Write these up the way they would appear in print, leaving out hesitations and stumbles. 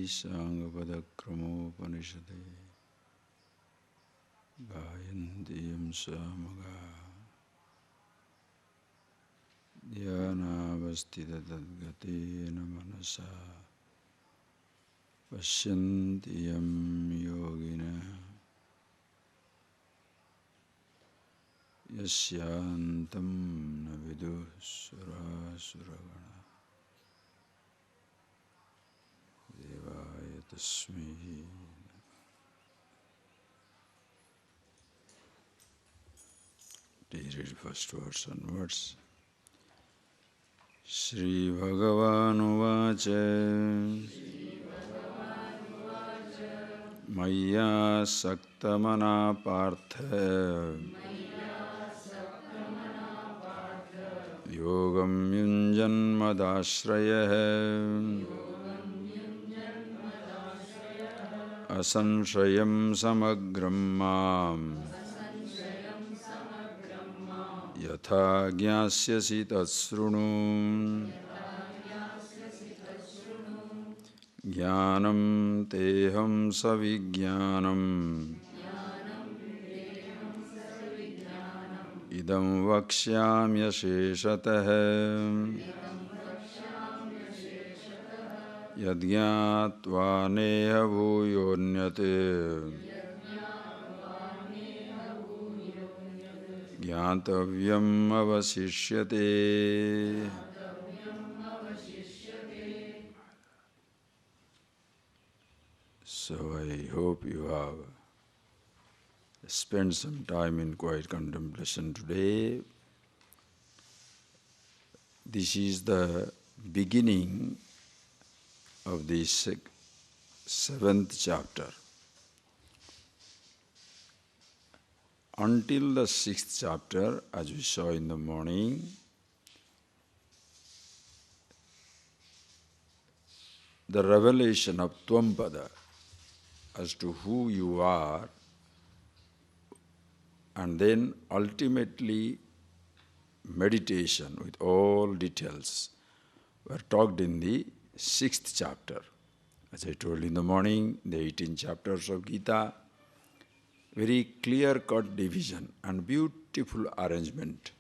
Sangapadakramopanishade Gayantiyam Samaga Dhyanavastita Tadgatena Manasa Pashyantiyam Yogina Yasyantam Navidu Suragana Devaya Tasmi. Please read first words onwards. Shri Bhagavan Uvacha Maya Saktamana Partha Yogam Yunjanmadashraya Asanshayam Samagram Mam Yatha Gyasyasi Tatsrunu Jnanam Teham Savijnanam Idam Vakshyamya Sheshatah Yadgyatva Neha Bhuyonyate Jnatavyam Avasishyate. So I hope you have spent some time in quiet contemplation today. This is the beginning of this 7th chapter. Until the 6th chapter, as we saw in the morning, the revelation of Tvampada as to who you are, and then ultimately meditation with all details were talked in the 6th chapter. As I told in the morning, the 18 chapters of Gita, very clear-cut division and beautiful arrangement.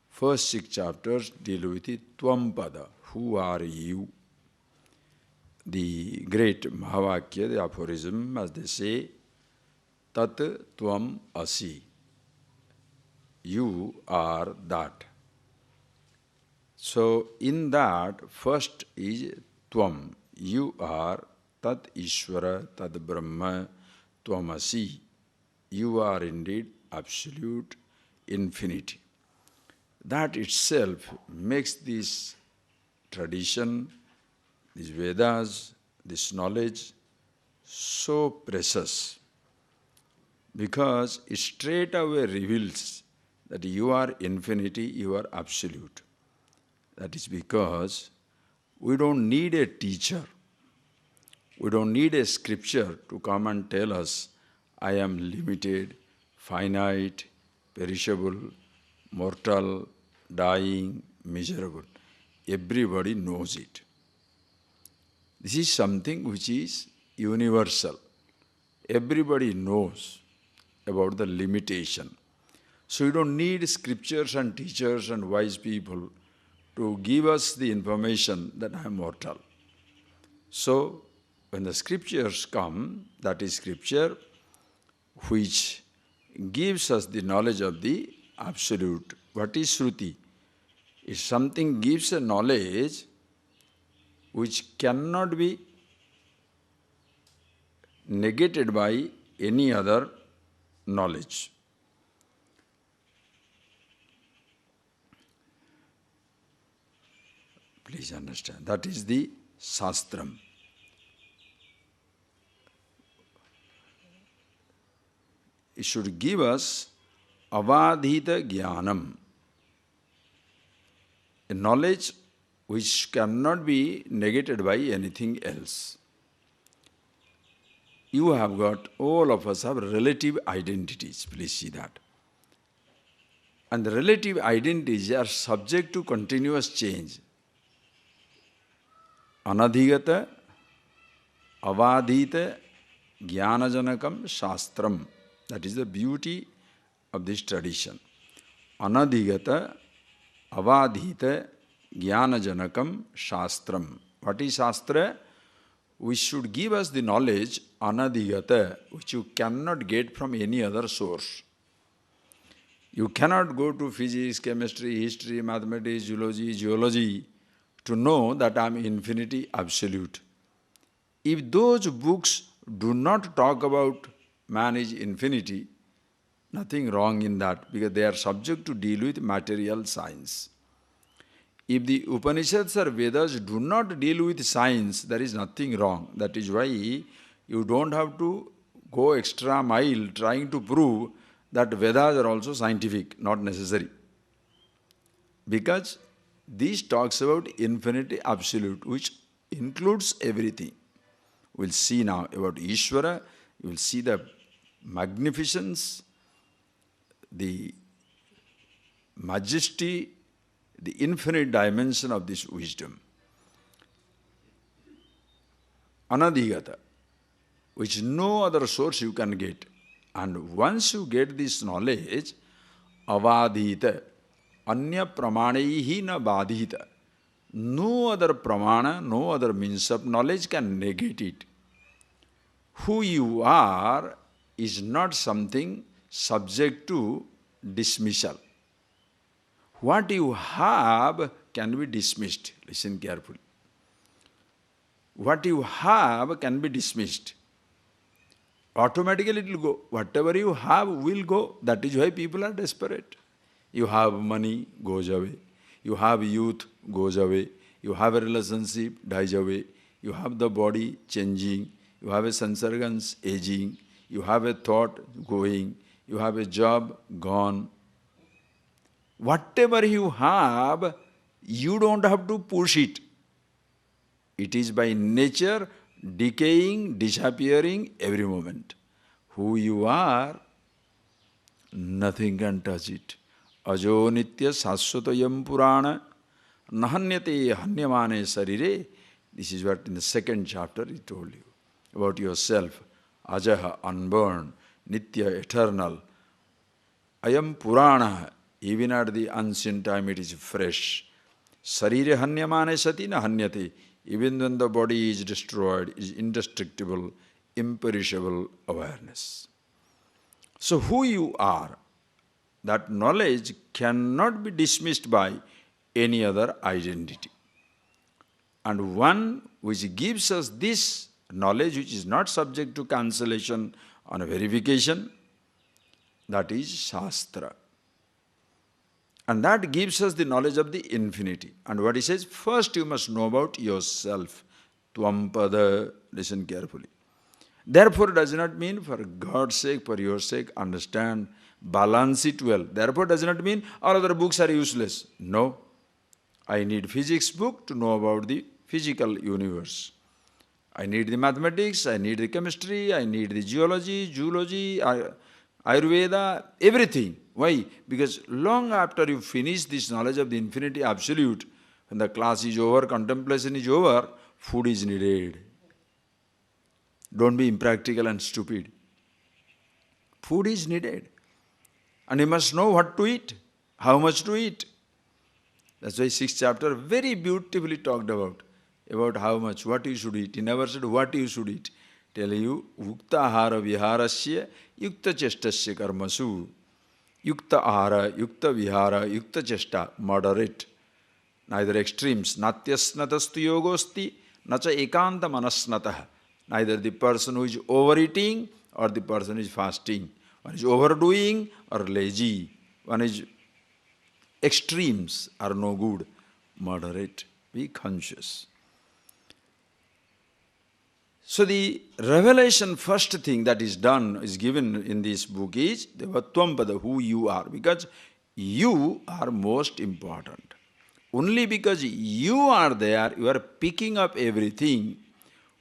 First 6 chapters deal with the Tvampada, who are you? The great Mahavakya, the aphorism, as they say, Tat Tvam Asi. You are that. So, in that, first is Tvam. You are Tat Ishvara, Tat Brahma, Tvam Asi. You are indeed absolute infinity. That itself makes this tradition, these Vedas, this knowledge so precious, because it straight away reveals that you are infinity, you are absolute. That is because we don't need a teacher. We don't need a scripture to come and tell us, I am limited, finite, perishable, mortal, dying, miserable. Everybody knows it. This is something which is universal. Everybody knows about the limitation. So you don't need scriptures and teachers and wise people to give us the information that I am mortal. So when the scriptures come, that is scripture which gives us the knowledge of the absolute. What is Shruti? If something gives a knowledge which cannot be negated by any other knowledge. Please understand, that is the Shastram. It should give us avadhita jnanam, a knowledge which cannot be negated by anything else. You have got, all of us have relative identities, please see that. And the relative identities are subject to continuous change. Anadhigata avadhita jnanajanakam shastram. That is the beauty of this tradition. Anadhigata avadhita jnanajanakam shastram. What is shastra? Which should give us the knowledge, anadhigata, which you cannot get from any other source. You cannot go to physics, chemistry, history, mathematics, geology to know that I am infinity absolute. If those books do not talk about man is infinity, nothing wrong in that, because they are subject to deal with material science. If the Upanishads or Vedas do not deal with science, there is nothing wrong. That is why you don't have to go extra mile trying to prove that Vedas are also scientific, not necessary. Because this talks about infinity absolute, which includes everything. We'll see now about Ishvara, you will see the magnificence, the majesty, the infinite dimension of this wisdom. Anadhigata, which no other source you can get. And once you get this knowledge, avadhita, anya pramanaihi na badhita. No other pramana, no other means of knowledge can negate it. Who you are is not something subject to dismissal. What you have can be dismissed. Listen carefully. What you have can be dismissed. Automatically it will go. Whatever you have will go. That is why people are desperate. You have money, goes away. You have youth, goes away. You have a relationship, dies away. You have the body changing. You have a sense organs aging. You have a thought going. You have a job gone. Whatever you have, you don't have to push it. It is by nature decaying, disappearing every moment. Who you are, nothing can touch it. Ajo nitya saswatayam purana nahanyate hanyamane sarire. This is what in the second chapter he told you about yourself. Ajaha, unborn, nitya, eternal. Ayam purana, even at the ancient time it is fresh. Sarire hanyamane sati na hanyate. Even when the body is destroyed, is indestructible, imperishable awareness. So who you are, that knowledge cannot be dismissed by any other identity. And one which gives us this knowledge, which is not subject to cancellation on verification, that is Shastra. And that gives us the knowledge of the infinity. And what he says, first you must know about yourself. Tvampada, listen carefully. Therefore does not mean for God's sake, for your sake, understand, balance it well. Therefore does not mean all other books are useless. No. I need physics book to know about the physical universe. I need the mathematics, I need the chemistry, I need the geology, Ayurveda, everything. Why? Because long after you finish this knowledge of the infinity absolute, when the class is over, contemplation is over, food is needed. Don't be impractical and stupid. Food is needed. And you must know what to eat, how much to eat. That's why 6th chapter very beautifully talked about how much, what you should eat. He never said what you should eat. Tell you, Ukta ahara viharasya, yukta chestasya karmasu. Yukta ahara, yukta vihara, yukta chesta, moderate. Neither extremes. Natyasnatastu yogosti, nacha ekanta manasnatah. Neither the person who is overeating or the person who is fasting. One is overdoing or lazy. One is extremes are no good. Moderate. Be conscious. So the revelation, first thing that is done, is given in this book is the Tvampada, who you are. Because you are most important. Only because you are there, you are picking up everything.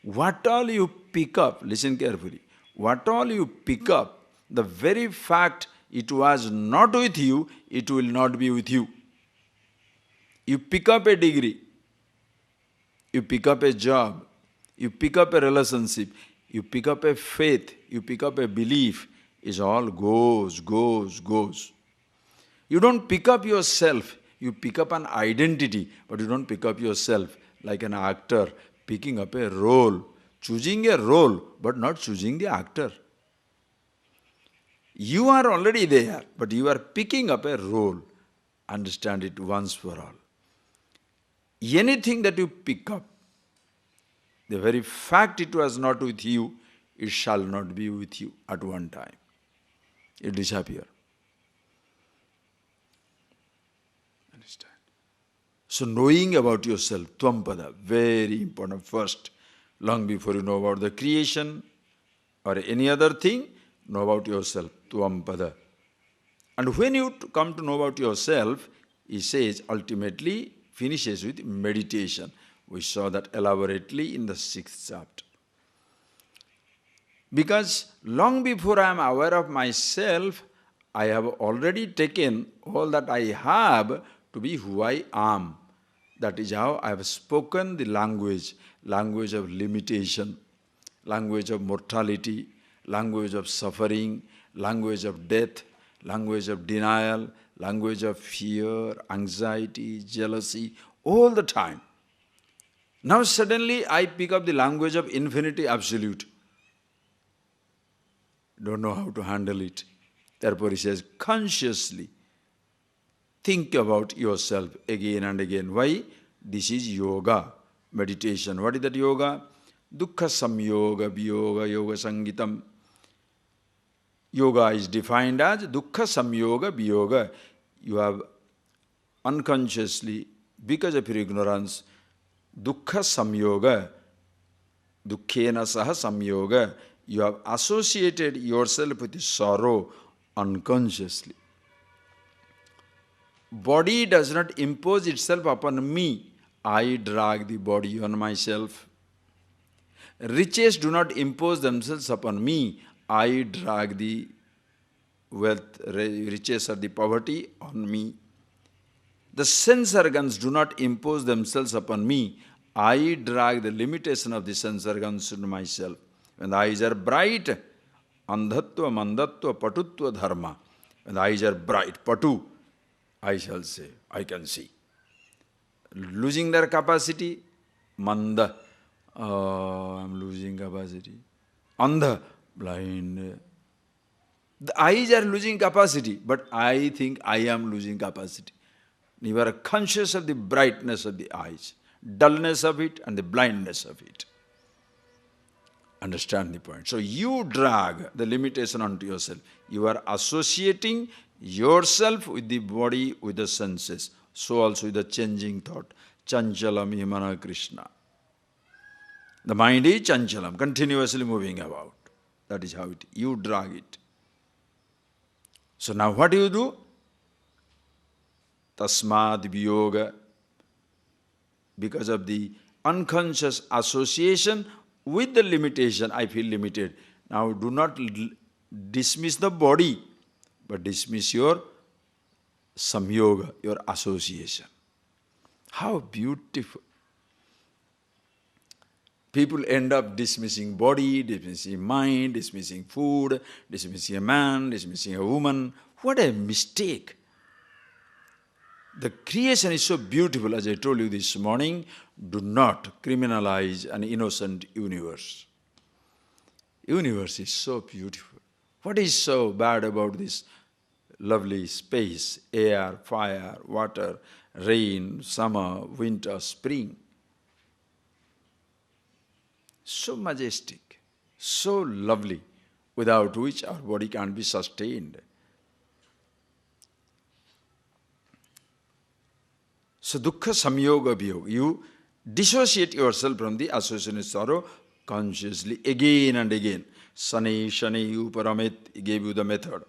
What all you pick up, listen carefully, what all you pick up, the very fact it was not with you, it will not be with you. You pick up a degree, you pick up a job, You pick up a relationship, you pick up a faith, you pick up a belief, it all goes, goes, goes. You don't pick up yourself, you pick up an identity, but you don't pick up yourself like an actor picking up a role, choosing a role, but not choosing the actor. You are already there, but you are picking up a role. Understand it once for all. Anything that you pick up, the very fact it was not with you, it shall not be with you at one time. It disappear. Understand? So knowing about yourself, Tvam-pada, very important first. Long before you know about the creation or any other thing, know about yourself, Tvam-pada. And when you come to know about yourself, he says ultimately finishes with meditation. We saw that elaborately in the 6th chapter. Because long before I am aware of myself, I have already taken all that I have to be who I am. That is how I have spoken the language of limitation, language of mortality, language of suffering, language of death, language of denial, language of fear, anxiety, jealousy, all the time. Now suddenly I pick up the language of infinity absolute. Don't know how to handle it. Therefore he says, consciously think about yourself again and again. Why? This is yoga, meditation. What is that yoga? Dukkha samyoga, viyoga, yoga sangitam. Yoga is defined as dukkha samyoga, viyoga. You have unconsciously, because of your ignorance, dukkha samyoga, dukkhena saha samyoga, you have associated yourself with sorrow unconsciously. Body does not impose itself upon me. I drag the body on myself. Riches do not impose themselves upon me. I drag the wealth, riches or the poverty on me. The sense organs do not impose themselves upon me. I drag the limitation of the sense organs on myself. When the eyes are bright, andhatva, mandatva, patutva, dharma. When the eyes are bright, patu, I shall say, I can see. Losing their capacity, manda, I'm losing capacity. Andha, blind. The eyes are losing capacity, but I think I am losing capacity. You are conscious of the brightness of the eyes, dullness of it and the blindness of it. Understand the point. So you drag the limitation onto yourself. You are associating yourself with the body, with the senses. So also with the changing thought. Chanchalam himana Krishna. The mind is chanchalam, continuously moving about. That is how it is. You drag it. So now what do you do? Tasmad viyoga. Because of the unconscious association with the limitation, I feel limited. Now do not dismiss the body, but dismiss your samyoga, your association. How beautiful. People end up dismissing body, dismissing mind, dismissing food, dismissing a man, dismissing a woman. What a mistake. The creation is so beautiful, as I told you this morning. Do not criminalize an innocent universe. Universe is so beautiful. What is so bad about this lovely space, air, fire, water, rain, summer, winter, spring? So majestic, so lovely, without which our body can't be sustained. So dukkha samyoga viyoga. You dissociate yourself from the association with sorrow consciously again and again. Sane shane uparamet, he gave you the method.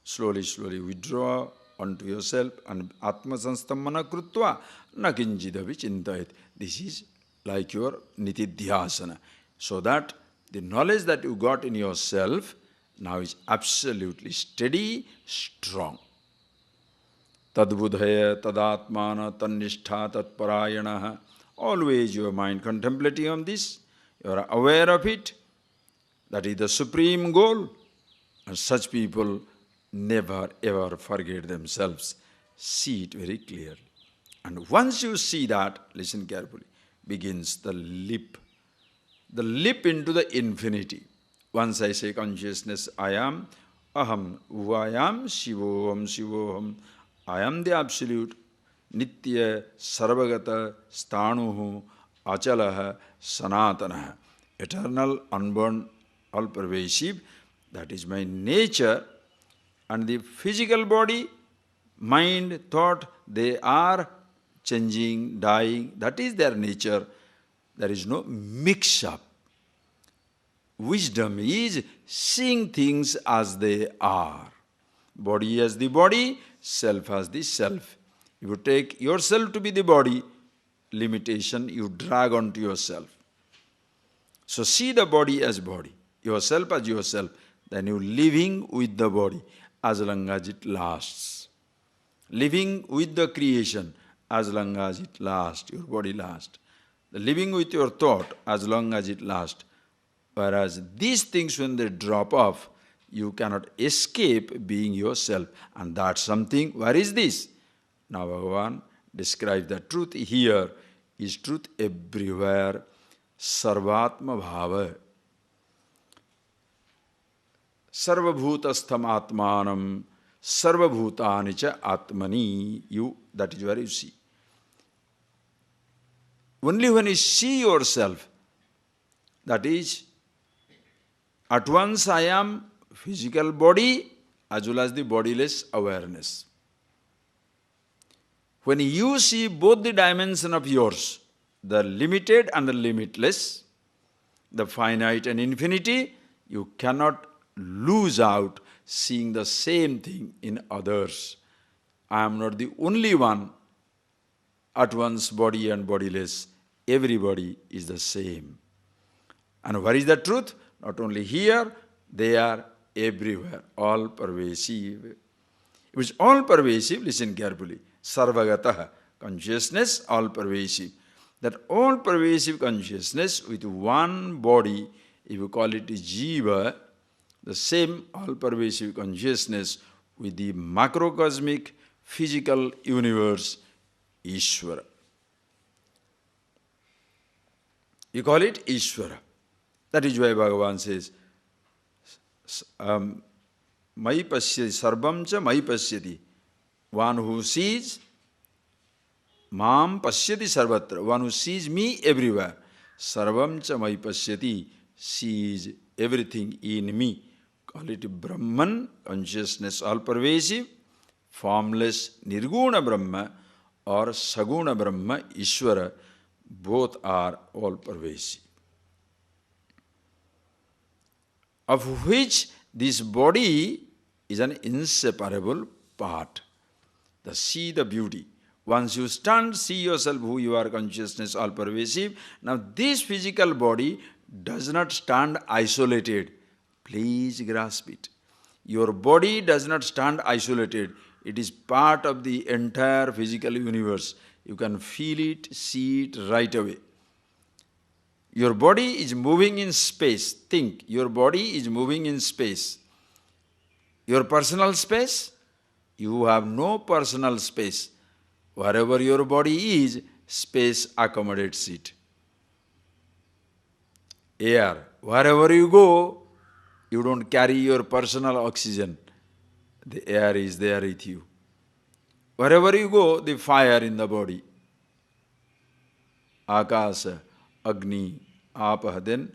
Slowly, slowly withdraw onto yourself and atma sanstammana krutva na kinchidavi chintayet. This is like your nitidhyasana. So that the knowledge that you got in yourself now is absolutely steady, strong. Tadbudhaya, tadatmana, tannistha, tatparayana. Always your mind contemplating on this, You are aware of it. That is the supreme goal. And such people never ever forget themselves. See it very clearly. And once you see that, listen carefully, begins the leap. The leap into the infinity. Once I say consciousness, I am, aham, who I am, shivoham, shivoham, I am the absolute, nitya, sarvagata, sthanuhu, achalaha, sanatanaha, eternal, unborn, all-pervasive. That is my nature. And the physical body, mind, thought, they are changing, dying. That is their nature. There is no mix-up. Wisdom is seeing things as they are. Body as the body, self as the self. If you take yourself to be the body, limitation you drag onto yourself. So see the body as body, yourself as yourself, then you living with the body as long as it lasts. Living with the creation as long as it lasts, your body lasts. The living with your thought as long as it lasts. Whereas these things, when they drop off, you cannot escape being yourself. And that's something, where is this? Now Bhagavan describes the truth here is truth everywhere. Sarvatma bhava. Sarvabhutastham atmanam. Sarvabhutani cha atmani. You, that is where you see. Only when you see yourself, that is, at once I am physical body as well as the bodiless awareness. When you see both the dimensions of yours, the limited and the limitless, the finite and infinity, you cannot lose out seeing the same thing in others. I am not the only one at once body and bodiless. Everybody is the same. And where is the truth? Not only here, they are everywhere, all pervasive. It is all pervasive, listen carefully. Sarvagataha, consciousness, all pervasive. That all pervasive consciousness with one body, if you call it jiva, the same all pervasive consciousness with the macrocosmic physical universe, Ishvara. You call it Ishvara. That is why Bhagavan says, Mai pasyati, sarvam cha mai pasyati. One who sees, mam pasyati sarvatra. One who sees me everywhere. Sarvam cha mai pasyati, sees everything in me. Call it Brahman, consciousness all-pervasive, formless Nirguna Brahma or Saguna Brahma, Ishvara. Both are all-pervasive. Of which this body is an inseparable part. See the beauty. Once you stand, see yourself who you are, consciousness all-pervasive. Now this physical body does not stand isolated. Please grasp it. Your body does not stand isolated. It is part of the entire physical universe. You can feel it, see it right away. Your body is moving in space. Think, your body is moving in space. Your personal space? You have no personal space. Wherever your body is, space accommodates it. Air, wherever you go, you don't carry your personal oxygen. The air is there with you. Wherever you go, the fire in the body. Akasa, Agni, Apah, then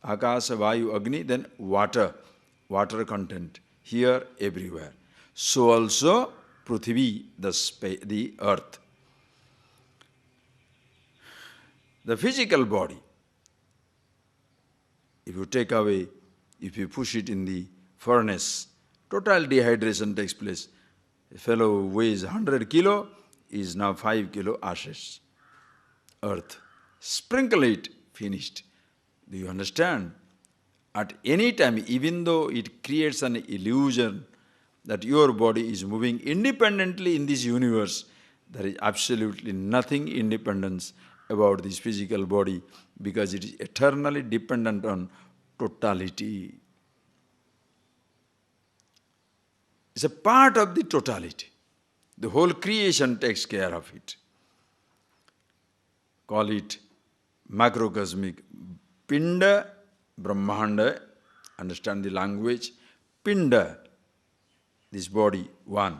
Akasa, Vayu, Agni, then water, water content. Here, everywhere. So also, Prithvi, the earth. The physical body, if you take away, if you push it in the furnace, total dehydration takes place. A fellow who weighs 100 kilo is now 5 kilo ashes. Earth. Sprinkle it, finished. Do you understand? At any time, even though it creates an illusion that your body is moving independently in this universe, there is absolutely nothing independence about this physical body because it is eternally dependent on totality. It's a part of the totality. The whole creation takes care of it. Call it macrocosmic. Pinda, Brahmanda, understand the language. Pinda, this body, one,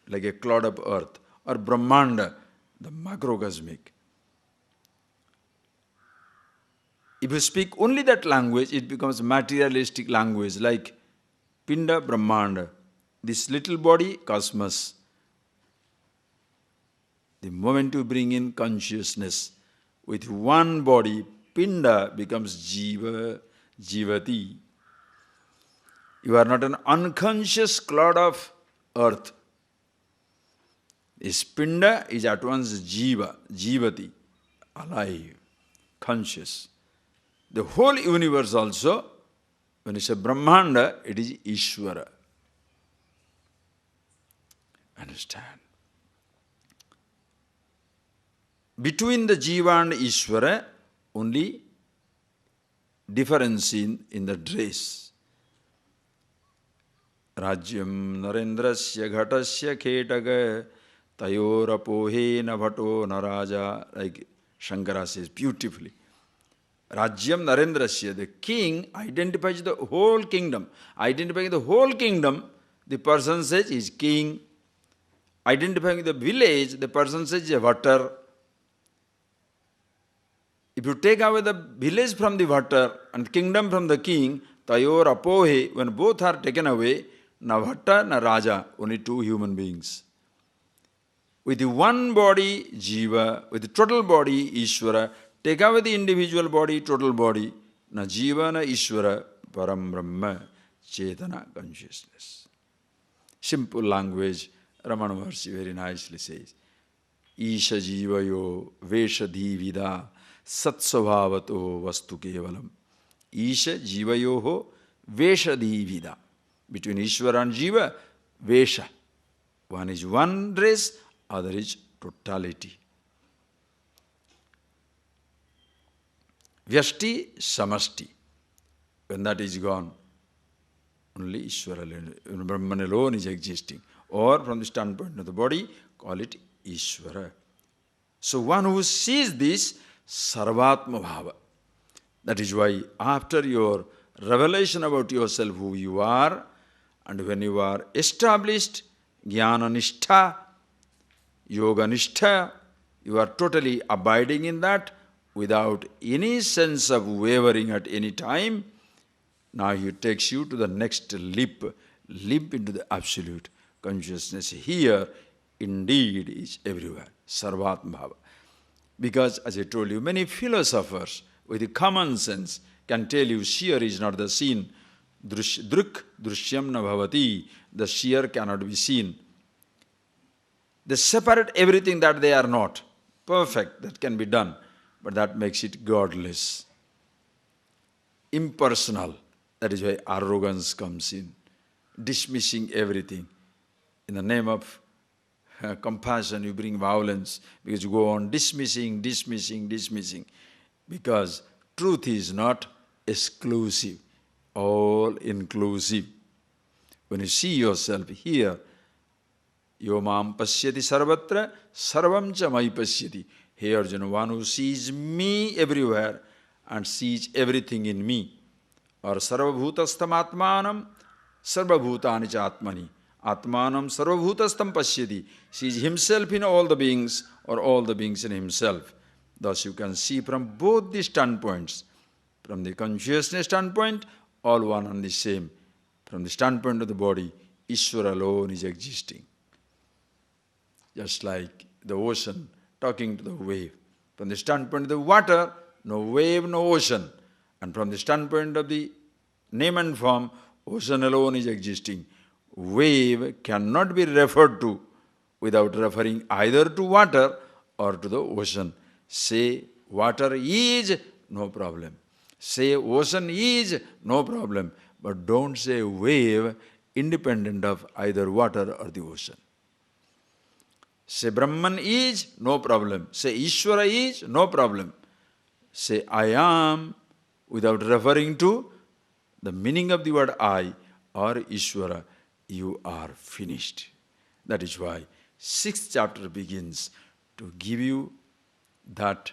like a clod of earth. Or Brahmanda, the macrocosmic. If you speak only that language, it becomes materialistic language, like Pinda, Brahmanda. This little body, cosmos. The moment you bring in consciousness, with one body, Pinda becomes Jiva, Jivati. You are not an unconscious clod of earth. This Pinda is at once Jiva, Jivati, alive, conscious. The whole universe also, when you say Brahmanda, it is Ishvara. Understand? Between the Jiva and Ishvara, only difference in the dress. Rajyam narendrasya ghatasya khetaga tayorapohe na bhato naraja, like Shankara says beautifully. Rajyam narendrasya, the king identifies the whole kingdom. Identifying the whole kingdom, the person says is king. Identifying the village, the person says is a vatar. If you take away the village from the vatar and kingdom from the king, tayor apohe, when both are taken away, na vatta, na raja, only two human beings. With the one body, jiva, with the total body, Ishvara, take away the individual body, total body, na jiva, na Ishvara, param brahma, chetana, consciousness. Simple language, Ramana Maharshi very nicely says, Isha jivayo vesha dhivida satsavavato vastu kevalam. Isha jivayoho vesha dhivida. Between Ishvara and Jiva, vesha. One is one dress, other is totality. Vyashti, samasti. When that is gone, only Ishvara alone, Brahman alone is existing. Or from the standpoint of the body, call it Ishvara. So one who sees this, Sarvatma Bhava. That is why after your revelation about yourself, who you are, and when you are established, Jnana Nishtha, Yoga Nishtha, you are totally abiding in that without any sense of wavering at any time. Now he takes you to the next leap into the absolute consciousness. Here, indeed, is everywhere, Sarvatma Bhava. Because, as I told you, many philosophers with a common sense can tell you seer is not the seen. Druk drishyam na bhavati. The seer cannot be seen. They separate everything that they are not. Perfect, that can be done. But that makes it godless. Impersonal. That is why arrogance comes in. Dismissing everything. In the name of compassion, you bring violence because you go on dismissing. Because truth is not exclusive, all inclusive. When you see yourself here, yo mam pasyati sarvatra, sarvam cha mai pasyati. Here, Arjuna, one who sees me everywhere and sees everything in me. Or sarvabhutastam atmanam, sarvabhutani cha atmani. Atmanam sarvabhutastam pasyati. Sees himself in all the beings or all the beings in himself. Thus you can see from both the standpoints. From the consciousness standpoint, all one and the same. From the standpoint of the body, Ishvara alone is existing. Just like the ocean talking to the wave. From the standpoint of the water, no wave, no ocean. And from the standpoint of the name and form, ocean alone is existing. Wave cannot be referred to without referring either to water or to the ocean. Say water is, no problem. Say ocean is, no problem. But don't say wave independent of either water or the ocean. Say Brahman is, no problem. Say Ishvara is, no problem. Say I am, without referring to the meaning of the word I or Ishvara, you are finished. That is why 6th chapter begins to give you that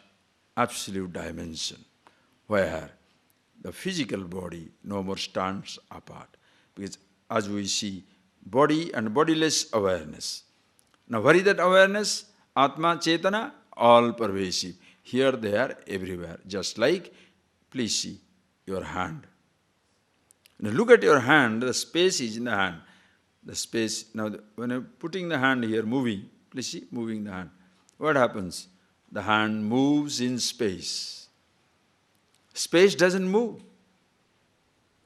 absolute dimension where the physical body no more stands apart. Because as we see, body and bodiless awareness. Now what is that awareness? Atma, Chetana, all pervasive. Here they are everywhere. Just like, please see your hand. Now look at your hand, the space is in the hand. The space, now when I'm putting the hand here, moving, please see, moving the hand. What happens? The hand moves in space. Space doesn't move.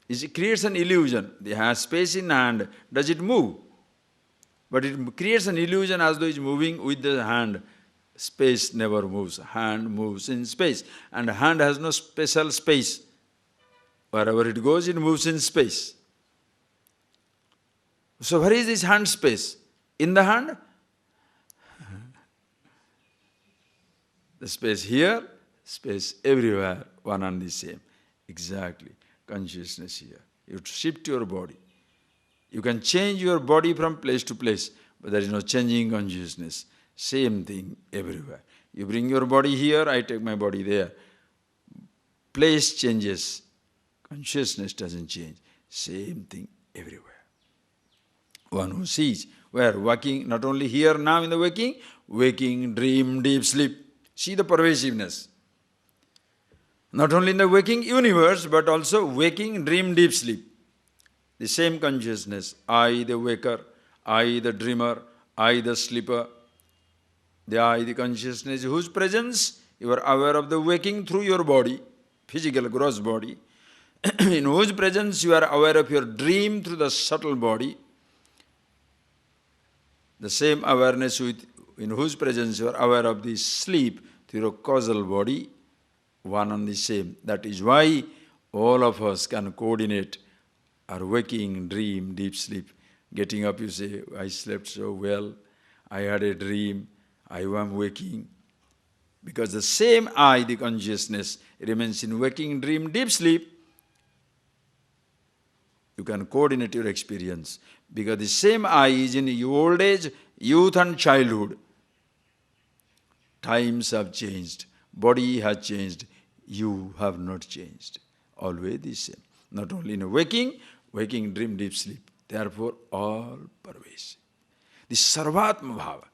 It creates an illusion. They have space in hand. Does it move? But it creates an illusion as though it's moving with the hand. Space never moves. Hand moves in space. And hand has no special space. Wherever it goes, it moves in space. So where is this hand space? In the hand? The space here, space everywhere, one and the same. Exactly. Consciousness here. You shift your body. You can change your body from place to place, but there is no changing consciousness. Same thing everywhere. You bring your body here, I take my body there. Place changes. Consciousness doesn't change. Same thing everywhere. One who sees, where waking, not only here now in the waking, dream, deep sleep. See the pervasiveness. Not only in the waking universe, but also waking, dream, deep sleep. The same consciousness, I the waker, I the dreamer, I the sleeper. The I, the consciousness, whose presence you are aware of the waking through your body, physical gross body, in whose presence you are aware of your dream through the subtle body. The same awareness in whose presence you are aware of the sleep through your causal body, one and the same. That is why all of us can coordinate our waking, dream, deep sleep. Getting up, you say, I slept so well, I had a dream, I am waking. Because the same I, the consciousness, remains in waking, dream, deep sleep. You can coordinate your experience. Because the same I is in your old age, youth and childhood. Times have changed. Body has changed. You have not changed. Always the same. Not only in waking, dream, deep sleep. Therefore, all pervasive. The Sarvatma Bhava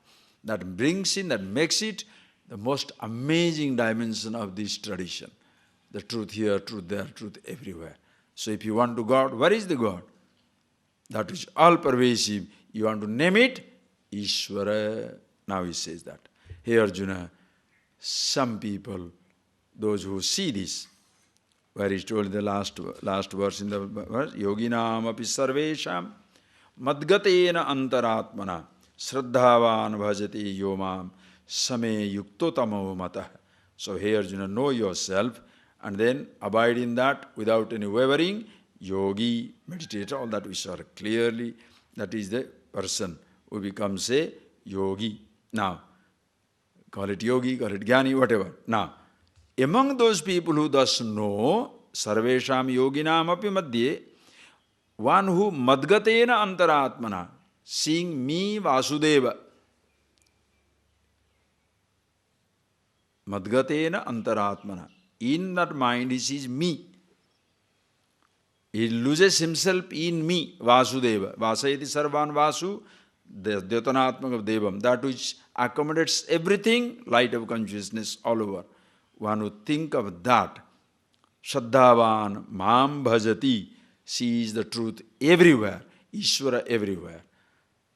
that brings in, that makes it the most amazing dimension of this tradition. The truth here, truth there, truth everywhere. So if you want to God, where is the God? That is all pervasive. You want to name it? Ishvara. Now he says that. Hey Arjuna, some people, those who see this, where he told the last verse in the verse, Yoginam api sarvesham madgatena antaratmana shraddhavan bhajati yomam same yuktotamo matah. So hey Arjuna, know yourself and then abide in that without any wavering. Yogi, meditator, all that we saw clearly. That is the person who becomes a yogi. Now, call it yogi, call it jnani, whatever. Now, among those people who thus know, sarvesham yoginam api madhye, one who madgatena antaratmana, seeing me Vasudeva. Madgatena antaratmana. In that mind he sees me. He loses himself in me, Vasudeva. Vasayati sarvan vasu, the Dyatanatmaka devam. That which accommodates everything, light of consciousness all over. One who think of that, Shraddhavan mam bhajati, sees the truth everywhere, Ishvara everywhere.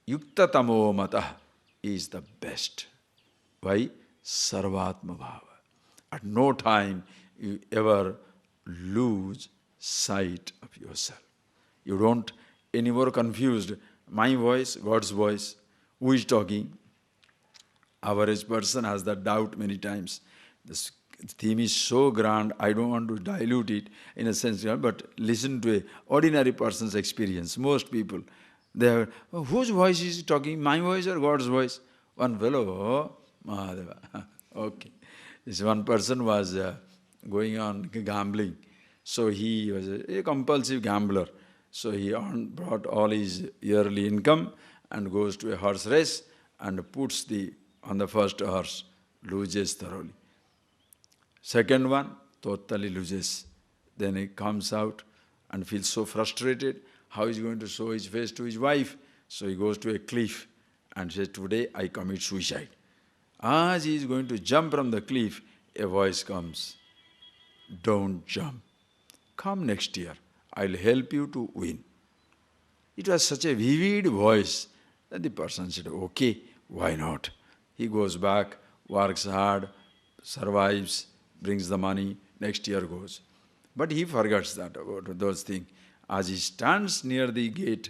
Yukta tamo matah is the best. Why? Sarvatma bhava. At no time you ever lose sight of yourself. You don't anymore confused. My voice, God's voice, who is talking? Average person has that doubt many times. This theme is so grand, I don't want to dilute it in a sense, but listen to an ordinary person's experience. Most people, they are, whose voice is talking? My voice or God's voice? One fellow, Mahadeva, okay. This one person was going on gambling. So he was a compulsive gambler. So he brought all his yearly income and goes to a horse race and puts on the first horse, loses thoroughly. Second one, totally loses. Then he comes out and feels so frustrated. How is he going to show his face to his wife? So he goes to a cliff and says, today I commit suicide. As he is going to jump from the cliff, a voice comes, don't jump. Come next year. I'll help you to win. It was such a vivid voice that the person said, okay, why not? He goes back, works hard, survives, brings the money, next year goes. But he forgets that about those things. As he stands near the gate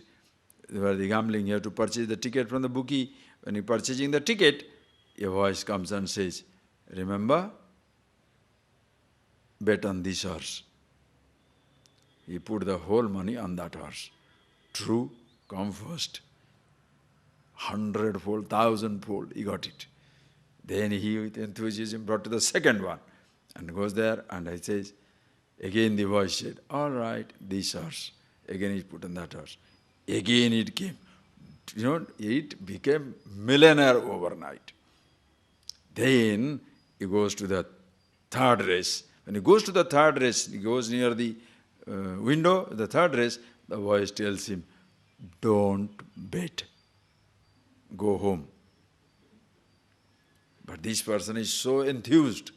where the gambling, he has to purchase the ticket from the bookie. When he purchasing the ticket, a voice comes and says, remember, bet on this horse. He put the whole money on that horse. True, come first. 100-fold, 1,000-fold, he got it. Then he, with enthusiasm, brought to the second one and goes there and he says, again the voice said, all right, this horse. Again he put on that horse. Again it came. It became millionaire overnight. Then he goes to the third race. When he goes to the third race, he goes near the window, the third race, the voice tells him, don't bet, go home. But this person is so enthused.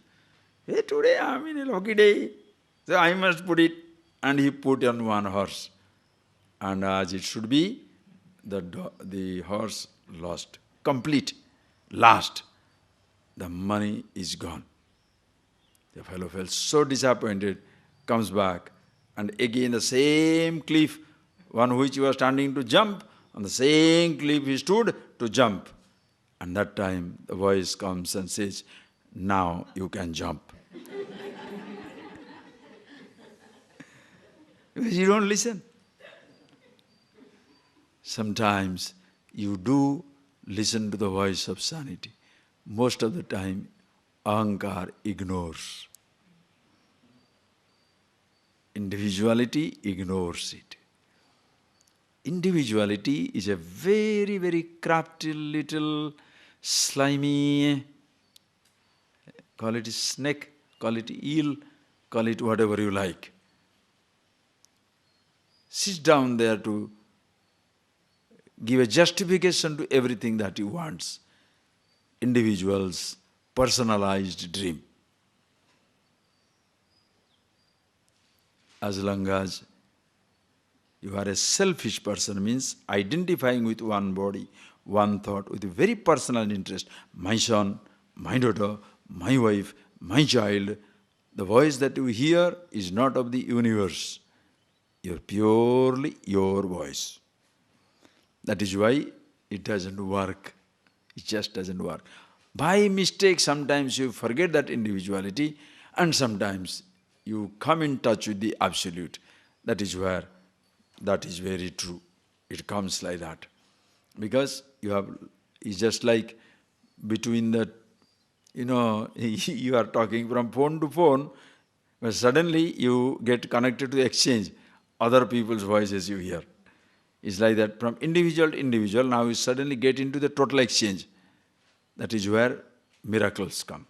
Hey, today I am in a lucky day, so I must put it. And he put on one horse. And as it should be, the horse lost. Complete. Last. The money is gone. The fellow felt so disappointed, comes back, and again the same cliff, one which he was standing to jump, on the same cliff he stood to jump. And that time the voice comes and says, now you can jump. Because you don't listen. Sometimes you do listen to the voice of sanity. Most of the time, ahankar ignores. Individuality ignores it. Individuality is a very, very crafty little slimy, call it snake, call it eel, call it whatever you like. Sits down there to give a justification to everything that he wants. Individual's personalized dream. As long as you are a selfish person, means identifying with one body, one thought, with a very personal interest. My son, my daughter, my wife, my child. The voice that you hear is not of the universe. You're purely your voice. That is why it doesn't work. It just doesn't work. By mistake, sometimes you forget that individuality, and sometimes you come in touch with the Absolute. That is where that is very true. It comes like that. Because it's just like between the, you are talking from phone to phone, but suddenly you get connected to the exchange, other people's voices you hear. It's like that from individual to individual, now you suddenly get into the total exchange. That is where miracles come.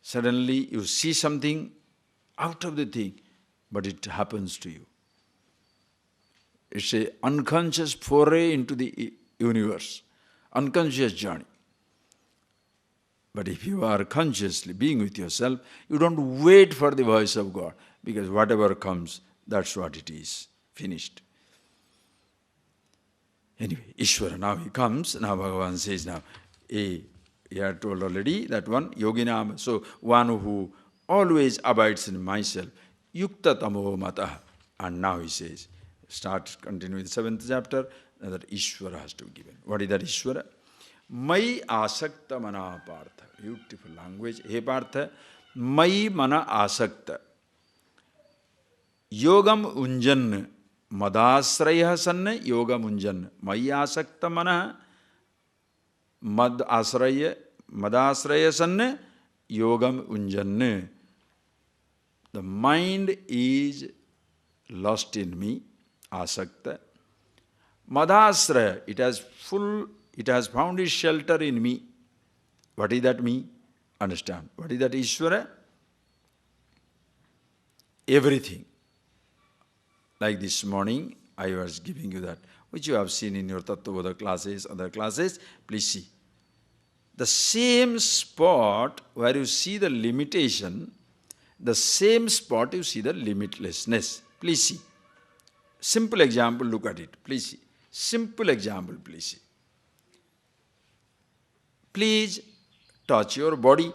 Suddenly you see something out of the thing, but it happens to you. It's an unconscious foray into the universe, unconscious journey. But if you are consciously being with yourself, you don't wait for the voice of God, because whatever comes, that's what it is. Finished. Anyway, Ishvara, now he comes, now Bhagavan says now, he had told already that one, yoginam, so one who always abides in myself, yukta tamo matah. And now he says, continue with the 7th chapter, that Ishvara has to be given. What is that Ishvara? Mai asakta mana partha. Beautiful language. Hey partha, mai mana asakta. Yogam unjan madasraya sanna yogam unjan. Mai asakta mana Mad asraya sanna yogam unjanna. The mind is lost in me, asakta. Madhasraya, it has found its shelter in me. What is that me? Understand. What is that Ishvara? Everything. Like this morning, I was giving you that, which you have seen in your Tattvabodha classes, other classes. Please see. The same spot where you see the limitation, the same spot you see the limitlessness. Please see. Simple example, look at it. Please see. Simple example, please see. Please touch your body.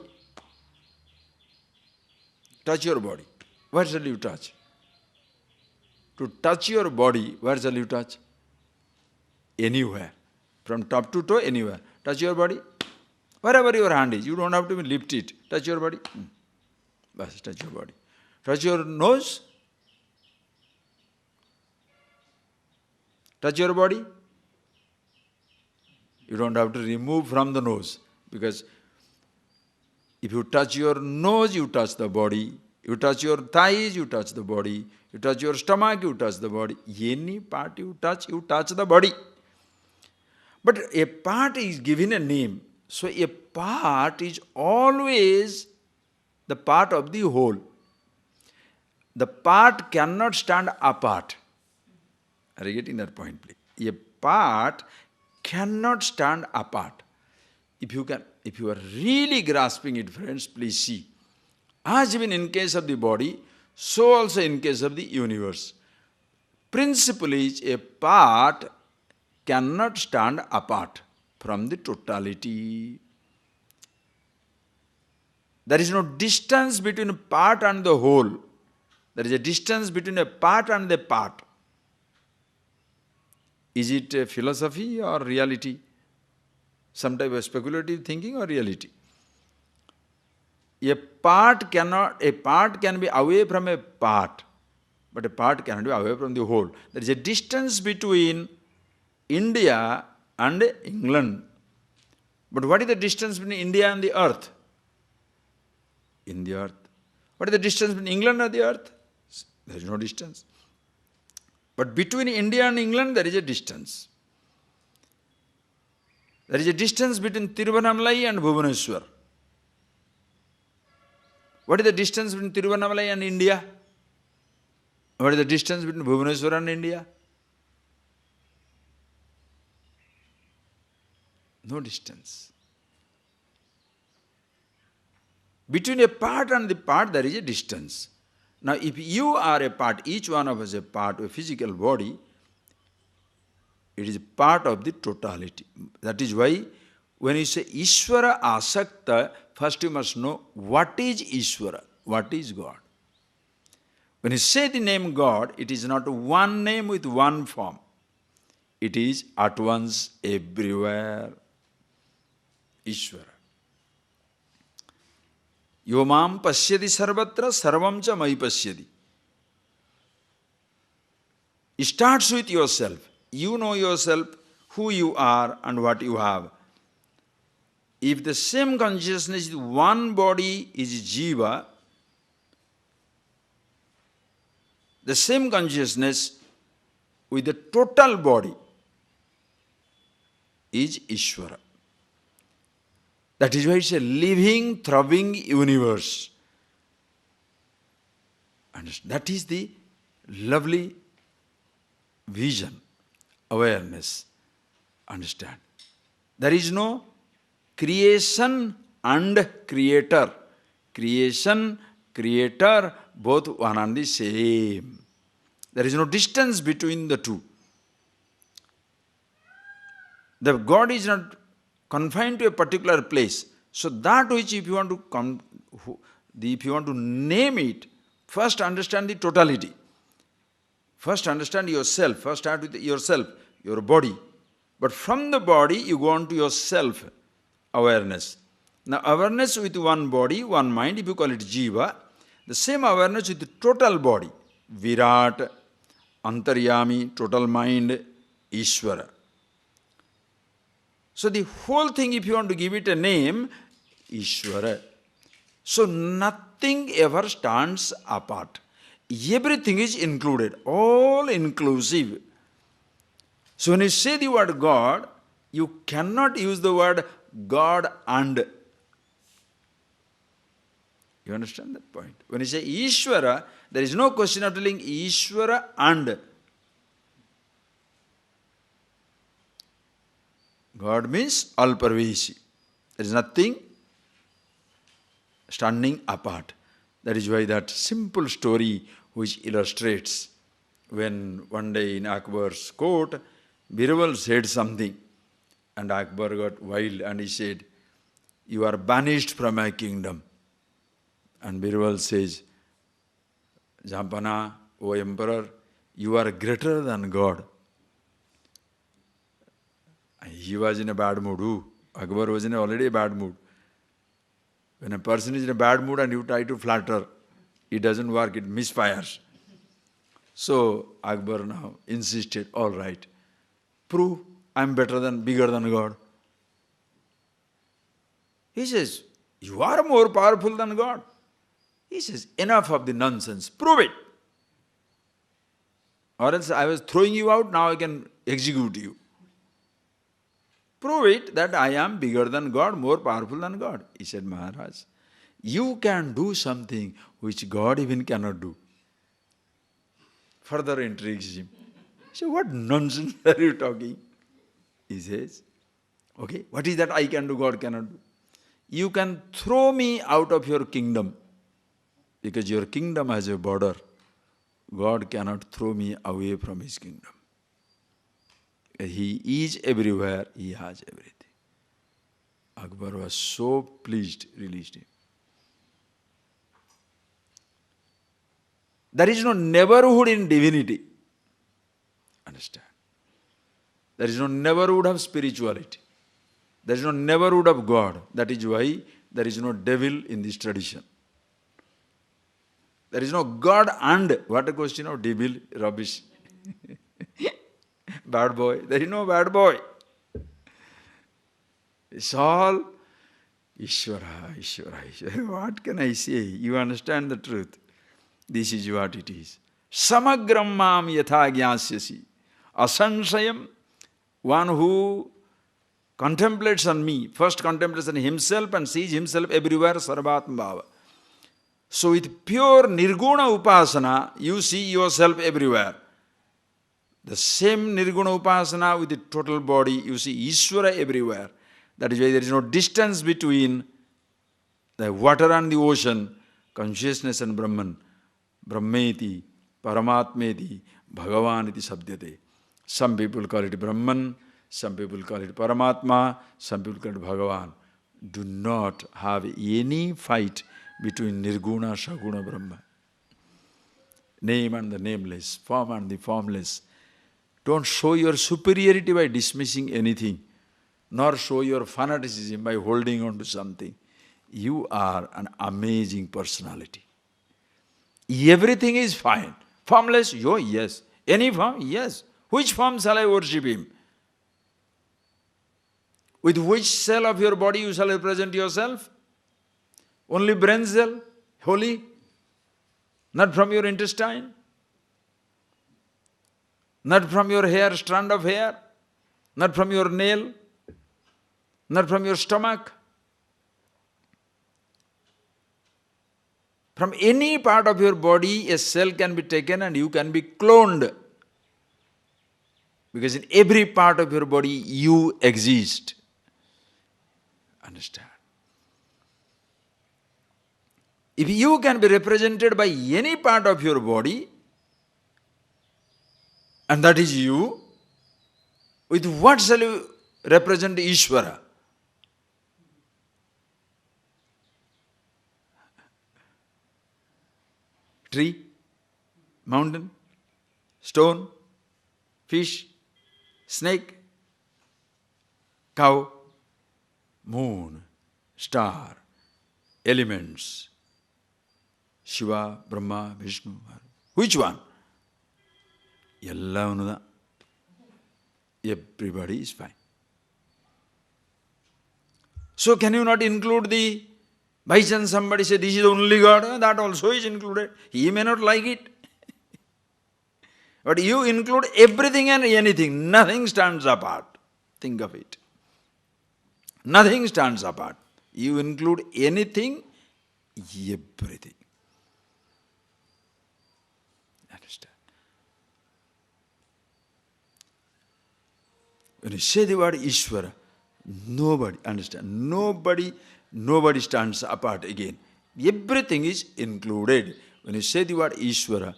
Touch your body. Where shall you touch? To touch your body, where shall you touch? Anywhere. From top to toe, anywhere. Touch your body. Wherever your hand is, you don't have to lift it. Touch your body. Bas, touch your body. Touch your nose. Touch your body. You don't have to remove from the nose, because if you touch your nose, you touch the body. You touch your thighs, you touch the body. You touch your stomach, you touch the body. Any part you touch the body. But a part is given a name. So a part is always the part of the whole. The part cannot stand apart. Are you getting that point, please? A part cannot stand apart. If you are really grasping it, friends, please see. As even in case of the body, so also in case of the universe. Principle is a part cannot stand apart from the totality. There is no distance between a part and the whole. There is a distance between a part and the part. Is it a philosophy or reality? Some type of speculative thinking or reality? A part can be away from a part, but a part cannot be away from the whole. There is a distance between India and England. But what is the distance between India and the earth? In the earth. What is the distance between England and the earth? There is no distance. But between India and England, there is a distance. There is a distance between Tiruvannamalai and Bhubaneswar. What is the distance between Tiruvannamalai and India? What is the distance between Bhubaneswar and India? No distance. Between a part and the part, there is a distance. Now, if you are a part, each one of us is a part of a physical body, it is part of the totality. That is why when you say Ishvara Asakta, first you must know what is Ishvara, what is God. When you say the name God, it is not one name with one form. It is at once everywhere. Ishvara. Yomam pasyadi sarvatra sarvam cha mai pasyadi. It starts with yourself. You know yourself, who you are and what you have. If the same consciousness, one body is Jiva, the same consciousness with the total body is Ishvara. That is why it's a living, throbbing universe. Understand? That is the lovely vision, awareness. Understand? There is no creation and creator. Creation, creator, both one and the same. There is no distance between the two. The God is not confined to a particular place. So that which if you want to name it, first understand the totality. First understand yourself. First start with yourself, your body. But from the body you go on to your self awareness. Now awareness with one body, one mind, if you call it Jiva, the same awareness with the total body, Virat, Antaryami, total mind, Ishvara. So the whole thing, if you want to give it a name, Ishvara. So nothing ever stands apart. Everything is included, all inclusive. So when you say the word God, you cannot use the word God and. You understand that point? When you say Ishvara, there is no question of telling Ishvara and. God means all-pervasive. There is nothing standing apart. That is why that simple story which illustrates when one day in Akbar's court, Birbal said something and Akbar got wild and he said, "You are banished from my kingdom." And Birbal says, "Jampana, O emperor, you are greater than God." He was in a bad mood. Akbar was in already a bad mood. When a person is in a bad mood and you try to flatter, it doesn't work, it misfires. So Akbar now insisted, "All right, prove I am bigger than God." He says, "You are more powerful than God." He says, "Enough of the nonsense, prove it. Or else I was throwing you out, now I can execute you. Prove it that I am bigger than God, more powerful than God." He said, "Maharaj, you can do something which God even cannot do." Further intrigues him. He said, "What nonsense are you talking?" He says, "Okay, what is that I can do, God cannot do? You can throw me out of your kingdom, because your kingdom has a border. God cannot throw me away from his kingdom. He is everywhere, he has everything." Akbar was so pleased, released him. There is no neighborhood in divinity. Understand? There is no neighborhood of spirituality. There is no neighborhood of God. That is why there is no devil in this tradition. There is no God and. What a question of devil, rubbish. Bad boy. There is no bad boy. It's all Ishvara, Ishvara, Ishvara. What can I say? You understand the truth. This is what it is. Samagram mam yatha jnasyasi. Asansayam, one who contemplates on me, first contemplates on himself and sees himself everywhere, sarvatma bhava. So with pure nirguna upasana, you see yourself everywhere. The same nirguna upasana with the total body, you see Ishvara everywhere. That is why there is no distance between the water and the ocean, consciousness and Brahman. Brahmeti, Paramatmeti, Bhagavan iti sabdyate. Some people call it Brahman, some people call it Paramatma, some people call it Bhagavan. Do not have any fight between Nirguna, Shaguna, Brahma. Name and the nameless, form and the formless. Don't show your superiority by dismissing anything, nor show your fanaticism by holding on to something. You are an amazing personality. Everything is fine. Formless, yes. Any form, yes. Which form shall I worship him? With which cell of your body you shall represent yourself? Only brain cell, holy? Not from your intestine? Not from your hair, strand of hair? Not from your nail? Not from your stomach? From any part of your body, a cell can be taken and you can be cloned. Because in every part of your body, you exist. Understand? If you can be represented by any part of your body, and that is you, with what shall you represent Ishvara? Tree, mountain, stone, fish, snake, cow, moon, star, elements, Shiva, Brahma, Vishnu. Which one? Everybody is fine. So can you not include the, by chance somebody say this is the only God, that also is included. He may not like it. But you include everything and anything. Nothing stands apart. Think of it. Nothing stands apart. You include anything, everything. Understand? When you say the word Ishvara, nobody, understand, nobody stands apart again. Everything is included. When you say the word Ishvara,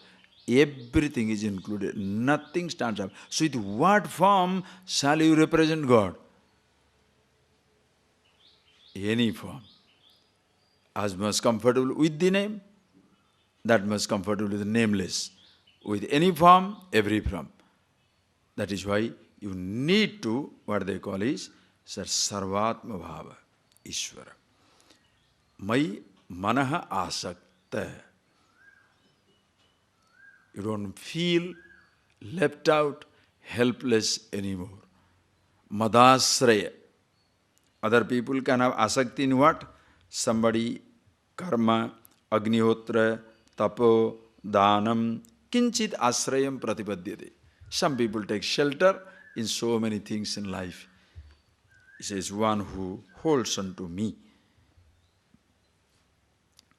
everything is included. Nothing stands up. So with what form shall you represent God? Any form. As much comfortable with the name, that much comfortable with the nameless. With any form, every form. That is why you need to, what they call is, Sarvatma Bhava, Ishvara. Mai Manaha Asakta. You don't feel left out, helpless anymore. Madasraya. Other people can have asakti in what? Somebody, karma, agnihotra, tapo, dhanam, kinchit asrayam pratipadyate. Some people take shelter in so many things in life. He says, one who holds on to me.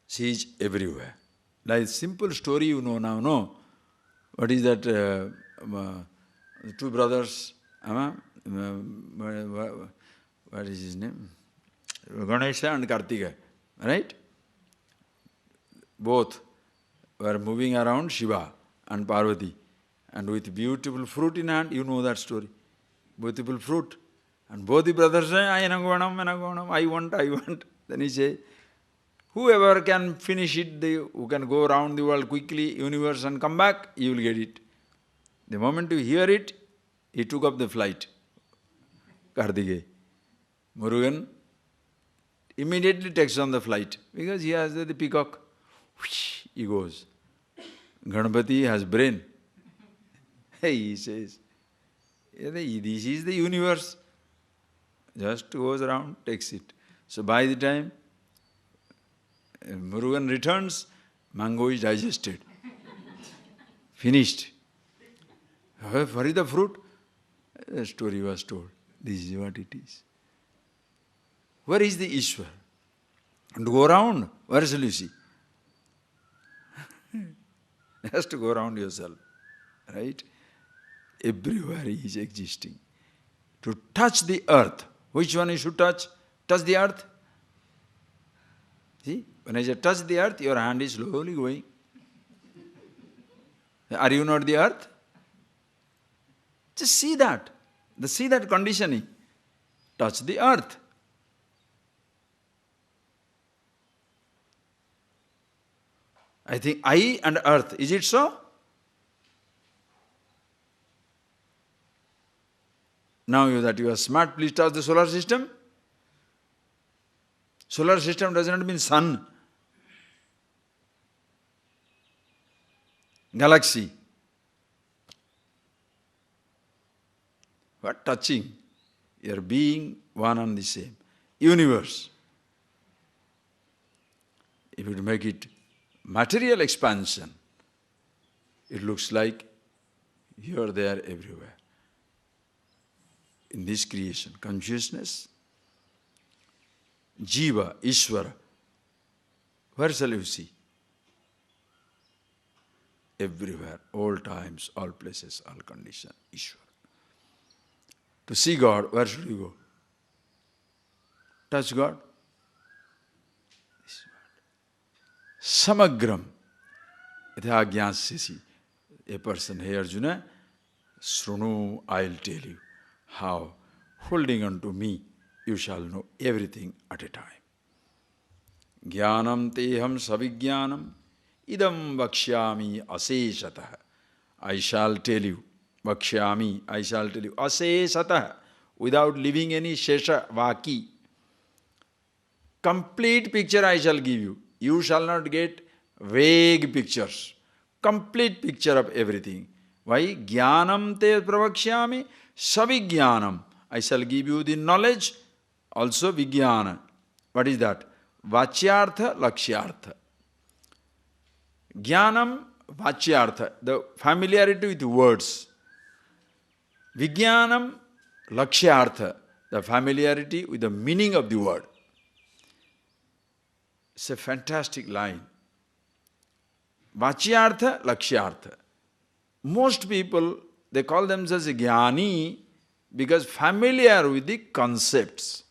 She is everywhere. Like simple story you know now, no? What is that? Two brothers, what is his name? Ganesha and Kartika, right? Both were moving around Shiva and Parvati, and with beautiful fruit in hand, you know that story. Beautiful fruit. And both the brothers say, I want. Then he says, whoever can finish it, who can go around the world quickly, universe, and come back, you will get it. The moment you hear it, he took up the flight. Karthikeya. Murugan immediately takes on the flight because he has the peacock. Whoosh, he goes. Ganpati has brain. Hey, he says, this is the universe. Just goes around, takes it. So by the time Murugan returns, mango is digested. Finished. Where is the fruit? The story was told. This is what it is. Where is the Ishwar? And go around, where shall you see? Has to go around yourself. Right? Everywhere he is existing. To touch the earth. Which one you should touch? Touch the earth. See? When I say touch the earth, your hand is slowly going. Are you not the earth? Just see that. See that conditioning. Touch the earth. I think I and earth, is it so? Now that you are smart, please touch the solar system. Solar system does not mean sun. Galaxy. What touching? You are being one and the same. Universe. If you make it material expansion, it looks like you are there everywhere. In this creation, consciousness, Jiva, Ishvara, where shall you see? Everywhere, all times, all places, all conditions, Ishvara. To see God, where should you go? Touch God. Samagram. Ithagyasyasi. A person here, Arjuna, Srunu, I'll tell you how, holding on to me, you shall know everything at a time. Jnanam teham savijnanam idam vakshyami aseshatah. I shall tell you, vakshyami, I shall tell you, aseshatah, without leaving any shesha, vaki. Complete picture I shall give you. You shall not get vague pictures. Complete picture of everything. Why? Jnanam te pravakshyami savijnanam. I shall give you the knowledge Also Vijnana. What is that? Vachyartha, Lakshyartha. Jnanam, Vachyartha, the familiarity with words. Vijnanam, Lakshyartha, the familiarity with the meaning of the word. It's a fantastic line. Vachyartha, Lakshyartha. Most people, they call themselves jnani because familiar with the concepts.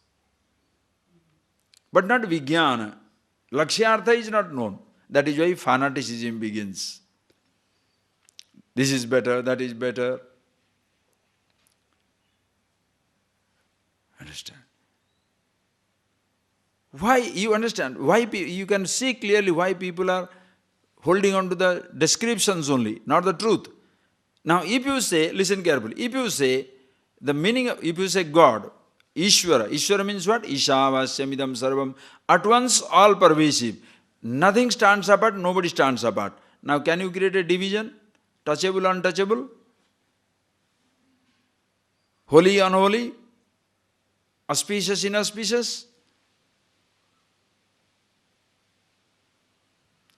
But not vijnana. Lakshyartha is not known. That is why fanaticism begins. This is better, that is better. Understand? Why, you understand, why you can see clearly why people are holding on to the descriptions only, not the truth. Now if you say, listen carefully, if you say the meaning of, if you say God, Ishvara, Ishvara means what? Ishavasyamidam sarvam, at once all pervasive. Nothing stands apart, nobody stands apart. Now can you create a division? Touchable, untouchable? Holy, unholy? Auspicious, inauspicious?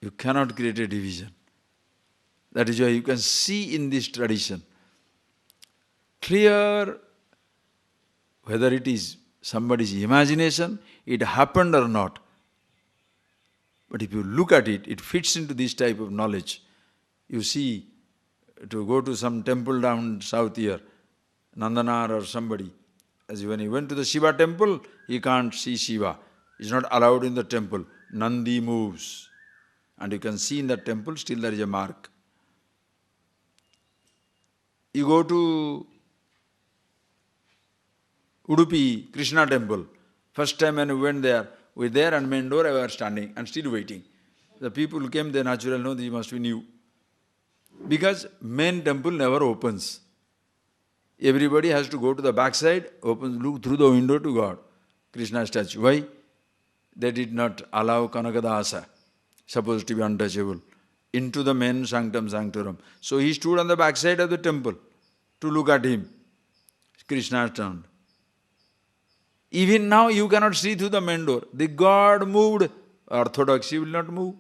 You cannot create a division. That is why you can see in this tradition clear whether it is somebody's imagination, it happened or not. But if you look at it, it fits into this type of knowledge. You see, to go to some temple down south here, Nandanar or somebody, as when he went to the Shiva temple, he can't see Shiva. He's not allowed in the temple. Nandi moves. And you can see in the temple, still there is a mark. You go to Udupi, Krishna temple. First time when we went there, we were there and main door, I was standing and still waiting. The people who came, they naturally know they must be new. Because main temple never opens. Everybody has to go to the backside, look through the window to God. Krishna statue. Why? They did not allow Kanakadasa, supposed to be untouchable, into the main sanctum sanctorum. So he stood on the backside of the temple to look at him. Krishna turned. Even now you cannot see through the main door. The God moved. Orthodoxy will not move.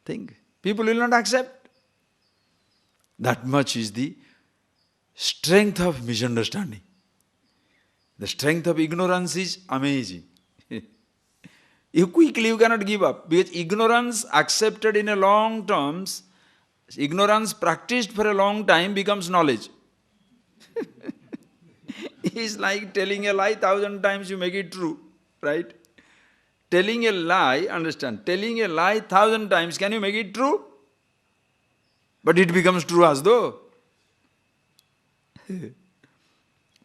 Think. People will not accept. That much is the strength of misunderstanding. The strength of ignorance is amazing. You cannot give up. Because ignorance accepted in a long terms, ignorance practiced for a long time becomes knowledge. It's like telling a lie 1,000 times you make it true, right? Telling a lie, understand, telling a lie 1,000 times, can you make it true? But it becomes true as though.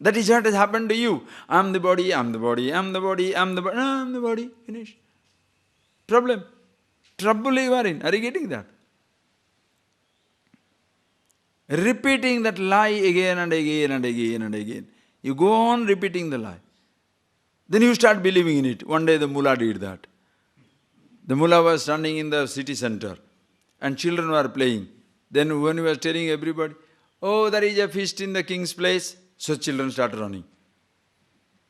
That is what has happened to you. I am the body, I am the body, I am the body, I am the body, I am the body, finish. Problem. Trouble you are in. Are you getting that? Repeating that lie again and again and again and again. You go on repeating the lie. Then you start believing in it. One day the mullah did that. The mullah was standing in the city center and children were playing. Then when he was telling everybody, oh, there is a feast in the king's place, so children started running.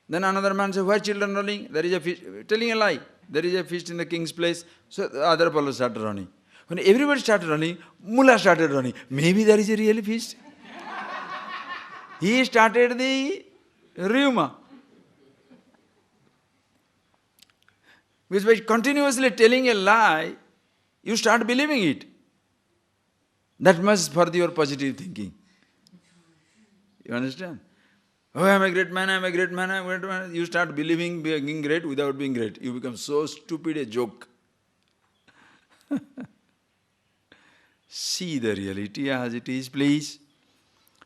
Then another man said, why children running? There is a feast, telling a lie. There is a feast in the king's place, so the other fellow started running. When everybody started running, mullah started running. Maybe there is a real feast. He started the rumor. Because by continuously telling a lie, you start believing it. That must for your positive thinking. You understand? Oh, I am a great man, I am a great man, I am a great man. You start believing being great without being great. You become so stupid, a joke. See the reality as it is, please.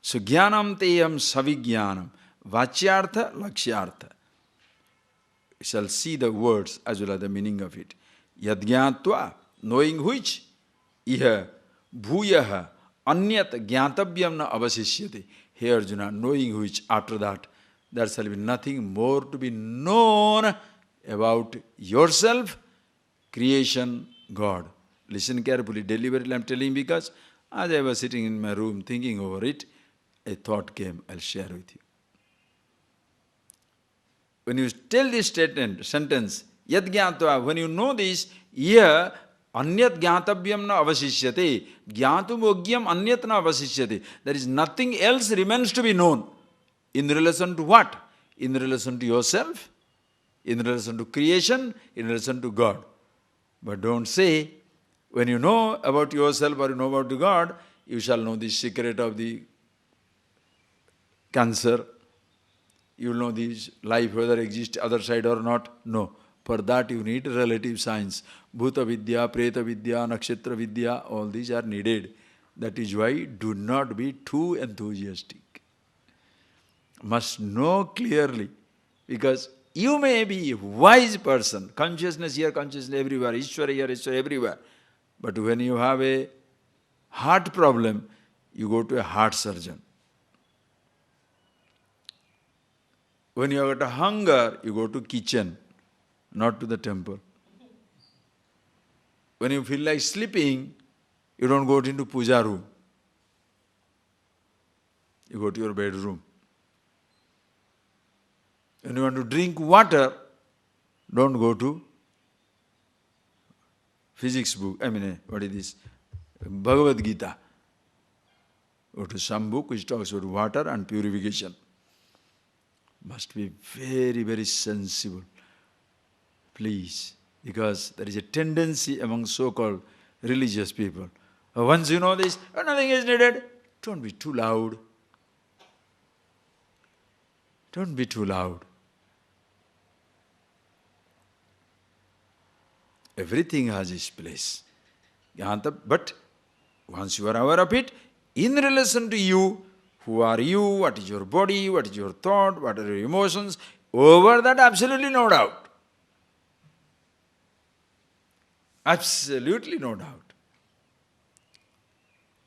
So, jnanam teyam savijnanam, vachyartha, lakshyartha. We shall see the words as well as the meaning of it. Yadgyatva, knowing which, iha, bhuyaha, anyat jnatavyam na avasishyate. Here Arjuna, knowing which, after that, there shall be nothing more to be known about yourself, creation, God. Listen carefully, deliberately I am telling because as I was sitting in my room thinking over it, a thought came, I'll share with you. when you tell this sentence, yad jnatva, when you know this, here, anyat jnatavyam na avasishyate, jnatum yogyam anyat na avasishyate. There is nothing else remains to be known. In relation to what? In relation to yourself, in relation to creation, in relation to God. But don't say, when you know about yourself or you know about God, you shall know the secret of the cancer. You will know this life whether exists other side or not. No. For that you need relative science. Bhuta Vidya, Preta Vidya, Nakshatra Vidya, all these are needed. That is why do not be too enthusiastic. Must know clearly. Because you may be a wise person. Consciousness here, consciousness everywhere. Ishvara here, Ishvara everywhere. But when you have a heart problem, you go to a heart surgeon. When you have got a hunger, you go to kitchen, not to the temple. When you feel like sleeping, you don't go into puja room. You go to your bedroom. When you want to drink water, don't go to physics book. What is this? BHAGAVAD GITA. Go to some book which talks about water and purification. Must be very, very sensible. Please. Because there is a tendency among so-called religious people. Once you know this, nothing is needed. Don't be too loud. Don't be too loud. Everything has its place. But once you are aware of it, in relation to you, who are you, what is your body, what is your thought, what are your emotions, over that absolutely no doubt. Absolutely no doubt.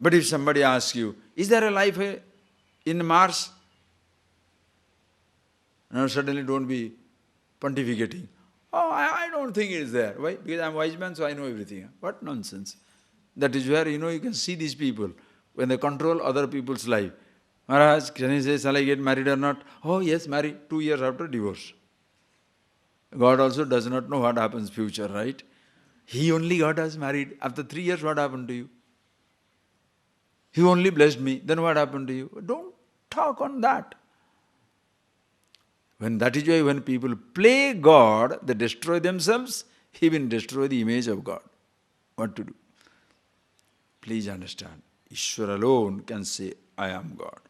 But if somebody asks you, is there a life in Mars? Now suddenly don't be pontificating. Oh, I don't think it is there. Why? Because I am a wise man, so I know everything. What nonsense. That is where, you can see these people, when they control other people's life. Maharaj, can you say, shall I get married or not? Oh yes, married 2 years after divorce. God also does not know what happens future, right? He only got us married. After 3 years, what happened to you? He only blessed me. Then what happened to you? Don't talk on that. That is why when people play God, they destroy themselves, even destroy the image of God. What to do? Please understand. Ishvara alone can say, I am God.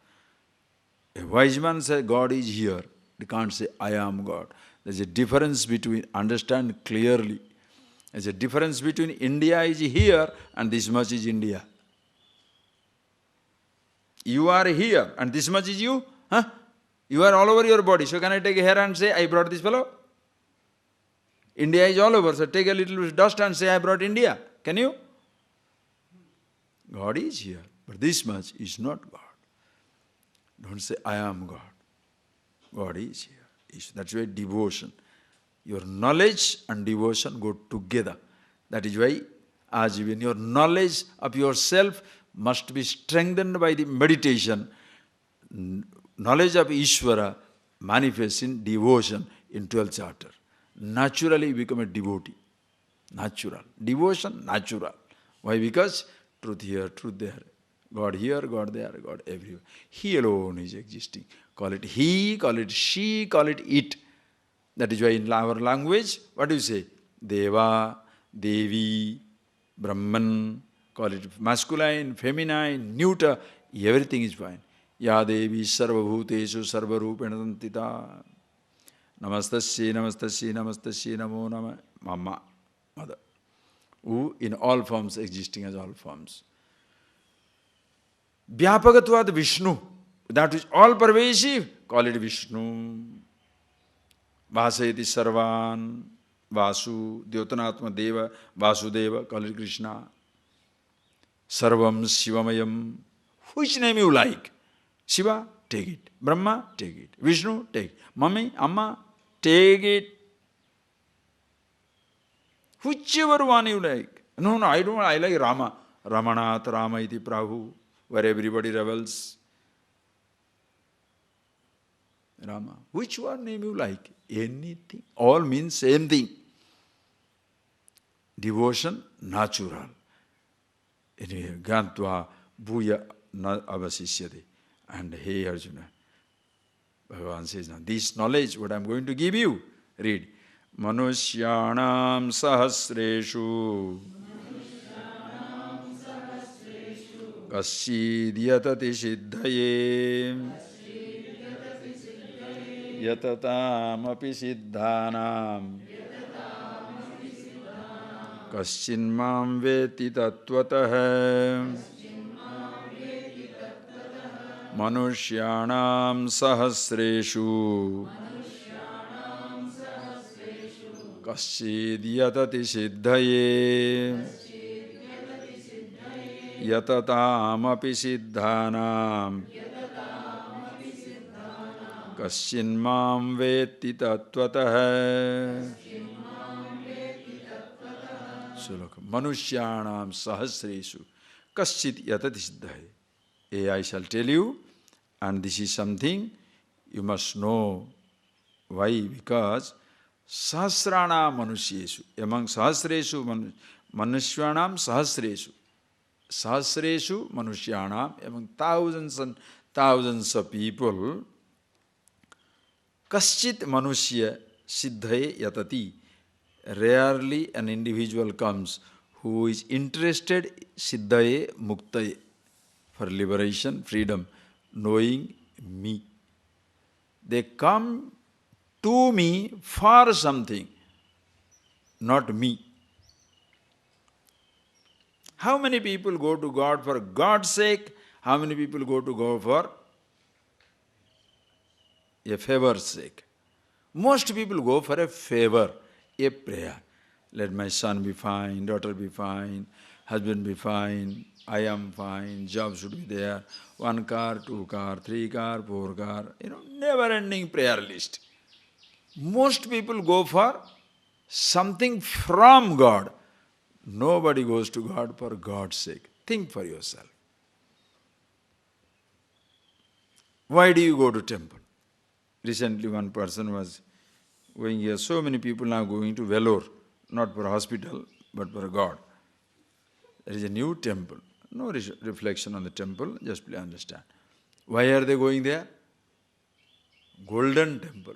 A wise man says, God is here. They can't say, I am God. There's a difference between, understand clearly. There's a difference between India is here and this much is India. You are here and this much is you. Huh? You are all over your body. So can I take a hair and say, I brought this fellow? India is all over. So take a little dust and say, I brought India. Can you? God is here. But this much is not God. Don't say, I am God. God is here. That's why devotion. Your knowledge and devotion go together. That is why, as even your knowledge of yourself must be strengthened by the meditation. Knowledge of Ishvara manifests in devotion in 12th chapter. Naturally you become a devotee. Natural. Devotion, natural. Why? Because truth here, truth there. God here, God there, God everywhere. He alone is existing. Call it he, call it she, call it it. That is why in our language, what do you say? Deva, Devi, Brahman, call it masculine, feminine, neuter, everything is fine. Ya Devi sarvabhuteshu sarvarupena tantita. Namastasya, namastasya, namastasya, namo nama, mama, mother. Who in all forms existing as all forms. Vyapakatvad Vishnu, that is all pervasive, call it Vishnu. Vasayati Sarvan, Vasu, Dyotanatma Deva, Vasudeva, call it Krishna. Sarvam Shivamayam, which name you like. Shiva, take it. Brahma, take it. Vishnu, take it. Mummy, Amma, take it. Whichever one you like. No, I don't, I like Rama. Ramanat, Rama iti Prabhu, where everybody revels. Rama. Which one name you like? Anything. All means same thing. Devotion, natural. Anyway, Gantva Bhuya na avasishyate. And hey Arjuna, Bhagavan says, now this knowledge, what I am going to give you, read. Manushyanam sahasreshu kasyidhyatati siddhaye yatatam api siddhanam kaschinmam veti tattvataha manushyanam sahasreshu kasyidhyatati siddhaye yatatam api siddhanam kaschinmam veti tattvataha. Sloka. Manushyanam sahasreshu kaschit yatati siddhaye. I shall tell you, and this is something you must know. Why? Because sahasrana manusyeshu, among sahasreshu manushyanam sahasreshu, sahasreshu manushyanam, among thousands and thousands of people, kaschit manushya siddhaye yatati. Rarely an individual comes who is interested siddhaye muktaye, for liberation, freedom, knowing me. They come to me for something, not me. How many people go to God for God's sake? How many people go to God for a favor's sake? Most people go for a favor, a prayer. Let my son be fine, daughter be fine, husband be fine, I am fine, job should be there, 1 car, 2 car, 3 car, 4 car, never-ending prayer list. Most people go for something from God. Nobody goes to God for God's sake. Think for yourself. Why do you go to temple? Recently one person was going here. So many people now going to Vellore, not for hospital, but for God. There is a new temple. No reflection on the temple, just please understand. Why are they going there? Golden temple.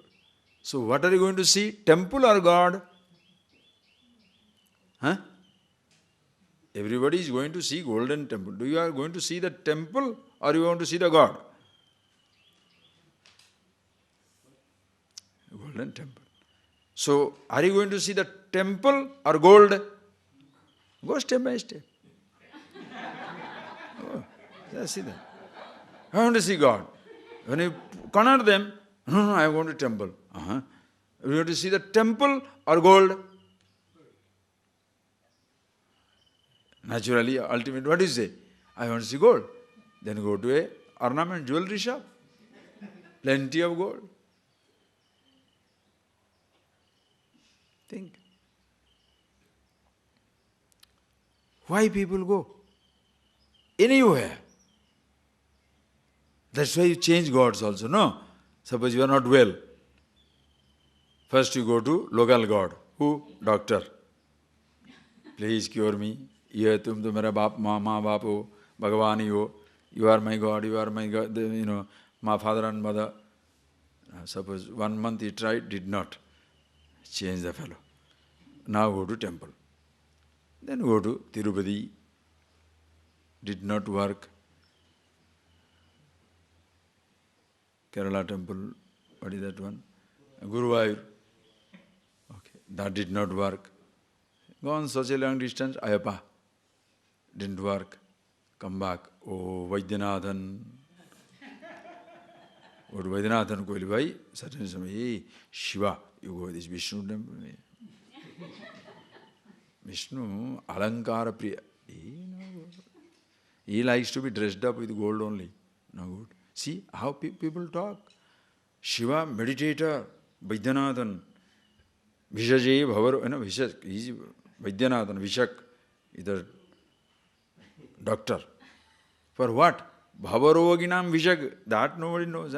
So what are you going to see? Temple or God? Huh? Everybody is going to see golden temple. Do you are going to see the temple or you want to see the God? Golden temple. So are you going to see the temple or gold? Go step by step. Oh, see that. I want to see God. When you corner them, no, I want to temple. You want to see the temple or gold? Naturally, ultimately, what do you say? I want to see gold. Then go to a ornament jewelry shop. Plenty of gold. Think. Why people go? Anywhere. That's why you change gods also, no? Suppose you are not well. First you go to local god. Who? Doctor. Please cure me. Ye tum to mera baap, maa baap ho, Bhagavani ho. You are my God, you are my God, my father and mother. Suppose 1 month he tried, did not. Change the fellow. Now go to temple. Then go to Tirupati. Did not work. Kerala temple, what is that one? Guruvayur. Okay, that did not work. Gone such a long distance, Ayappa. Didn't work. Come back. Oh, Vaidyanathan. Go to Vaidyanathan Koili Bhai. Certainly somebody, hey, Shiva, you go to this Vishnu temple. Vishnu, Alankara Priya. He likes to be dressed up with gold only. No good. See how people talk. Shiva, meditator, Vaidyanathan, Vishaje, Bhavar, Vishak, he is Vaidyanathan, Vishak, either doctor. For what? Bhavaroginam Vishak, that nobody knows.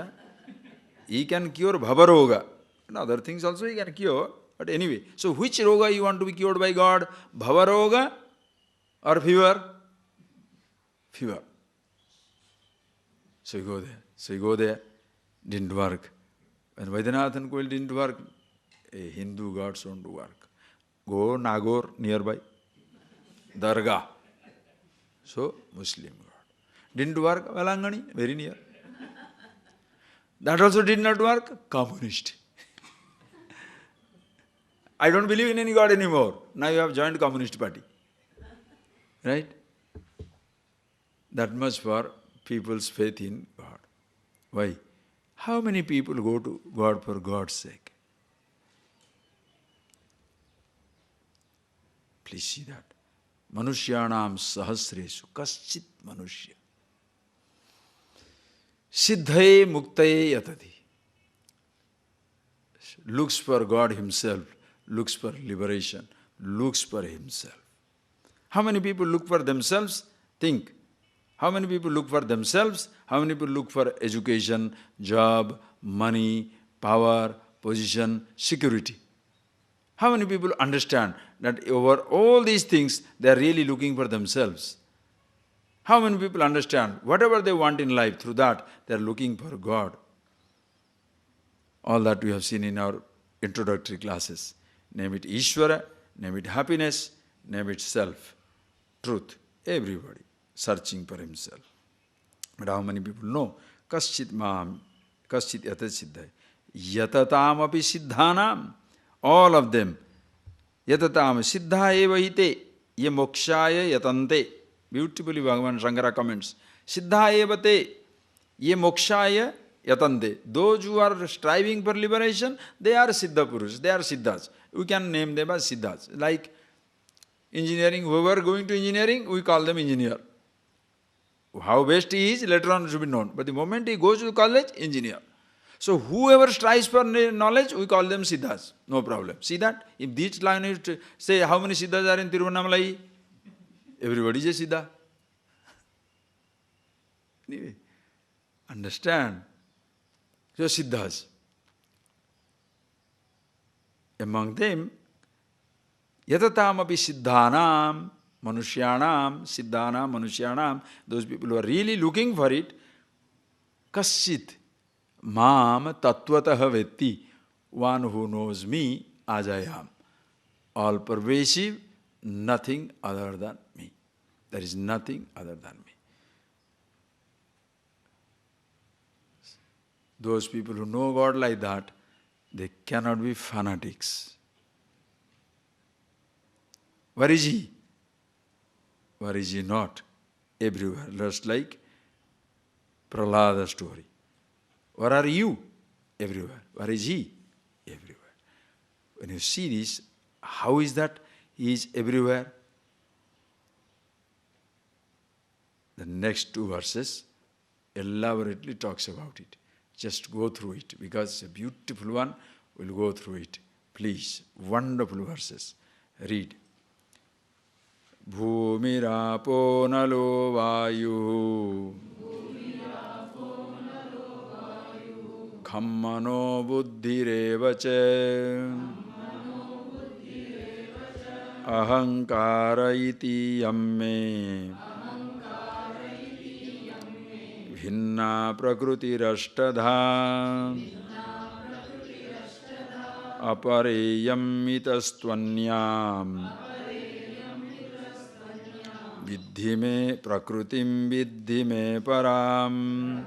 He can cure bhavaroga. And other things also he can cure. But anyway, so which roga you want to be cured by God? Bhavaroga or fever? Fever. So you go there. So you go there. Didn't work. When Vaidyanathan Koil didn't work, a Hindu gods want to work. Go Nagore nearby. Dargah. So Muslim god. Didn't work, Valangani, very near. That also did not work, communist. I don't believe in any god anymore. Now you have joined Communist Party. Right? That much for people's faith in God. Why? How many people go to God for God's sake? Please see that. Manushyanam sahasresu kaschit manushya. Siddhaye muktaye yatati. Looks for God himself, looks for liberation, looks for himself. How many people look for themselves? Think. How many people look for themselves? How many people look for education, job, money, power, position, security? How many people understand that over all these things, they are really looking for themselves? How many people understand whatever they want in life, through that, they are looking for God? All that we have seen in our introductory classes. Name it Ishvara, name it happiness, name it self, truth. Everybody searching for himself. But how many people know? Kaschit maam, kaschit yatat siddhai. Yatatam api siddhanam. All of them. Yatatam siddha eva hite. Ye mokshaya yatante. Beautifully Bhagavan Shankara comments. Siddha eva te. Ye mokshaya yatante. Those who are striving for liberation, they are Siddha Purush, they are Siddhas. We can name them as Siddhas. Like engineering, whoever going to engineering, we call them engineer. How best he is, later on should be known. But the moment he goes to college, engineer. So whoever strives for knowledge, we call them Siddhas. No problem. See that? If this line is to say how many Siddhas are in Tiruvannamalai, everybody is a Siddha. Anyway, understand. So Siddhas. Among them, Yatatam api siddhanam, manushyanam, siddhanam, manushyanam, those people who are really looking for it, kaschit mam tattvataha vetti, one who knows me as I am. All pervasive, nothing other than me. There is nothing other than me. Those people who know God like that, they cannot be fanatics. Where is he? Where is he not? Everywhere. Just like Prahlada story. Where are you? Everywhere. Where is he? Everywhere. When you see this, how is that he is everywhere? The next two verses elaborately talks about it. Just go through it because it's a beautiful one. We'll go through it. Please. Wonderful verses. Read. Bhumirapo nalo vayu khammano buddhireva cha ahankara iti yamme bhinna prakrutirashtadha apareyam itastvanyam Viddhi me prakrutim viddhi me param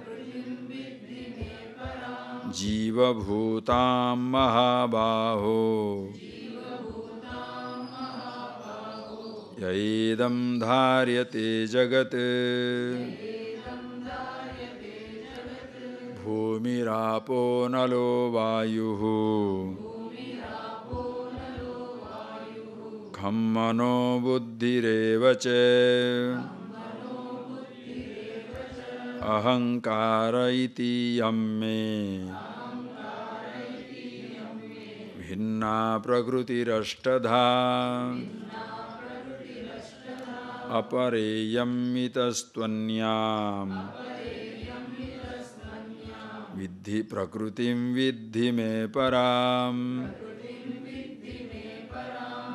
jiva bhutam mahabaho yaedam dharyate jagat bhumirapo nalo vayuhu Khammano buddhireva cha ahankara iti yamme bhinna prakrutirashtadha apareyam itastvanyam Vidhi prakrutim vidhi me param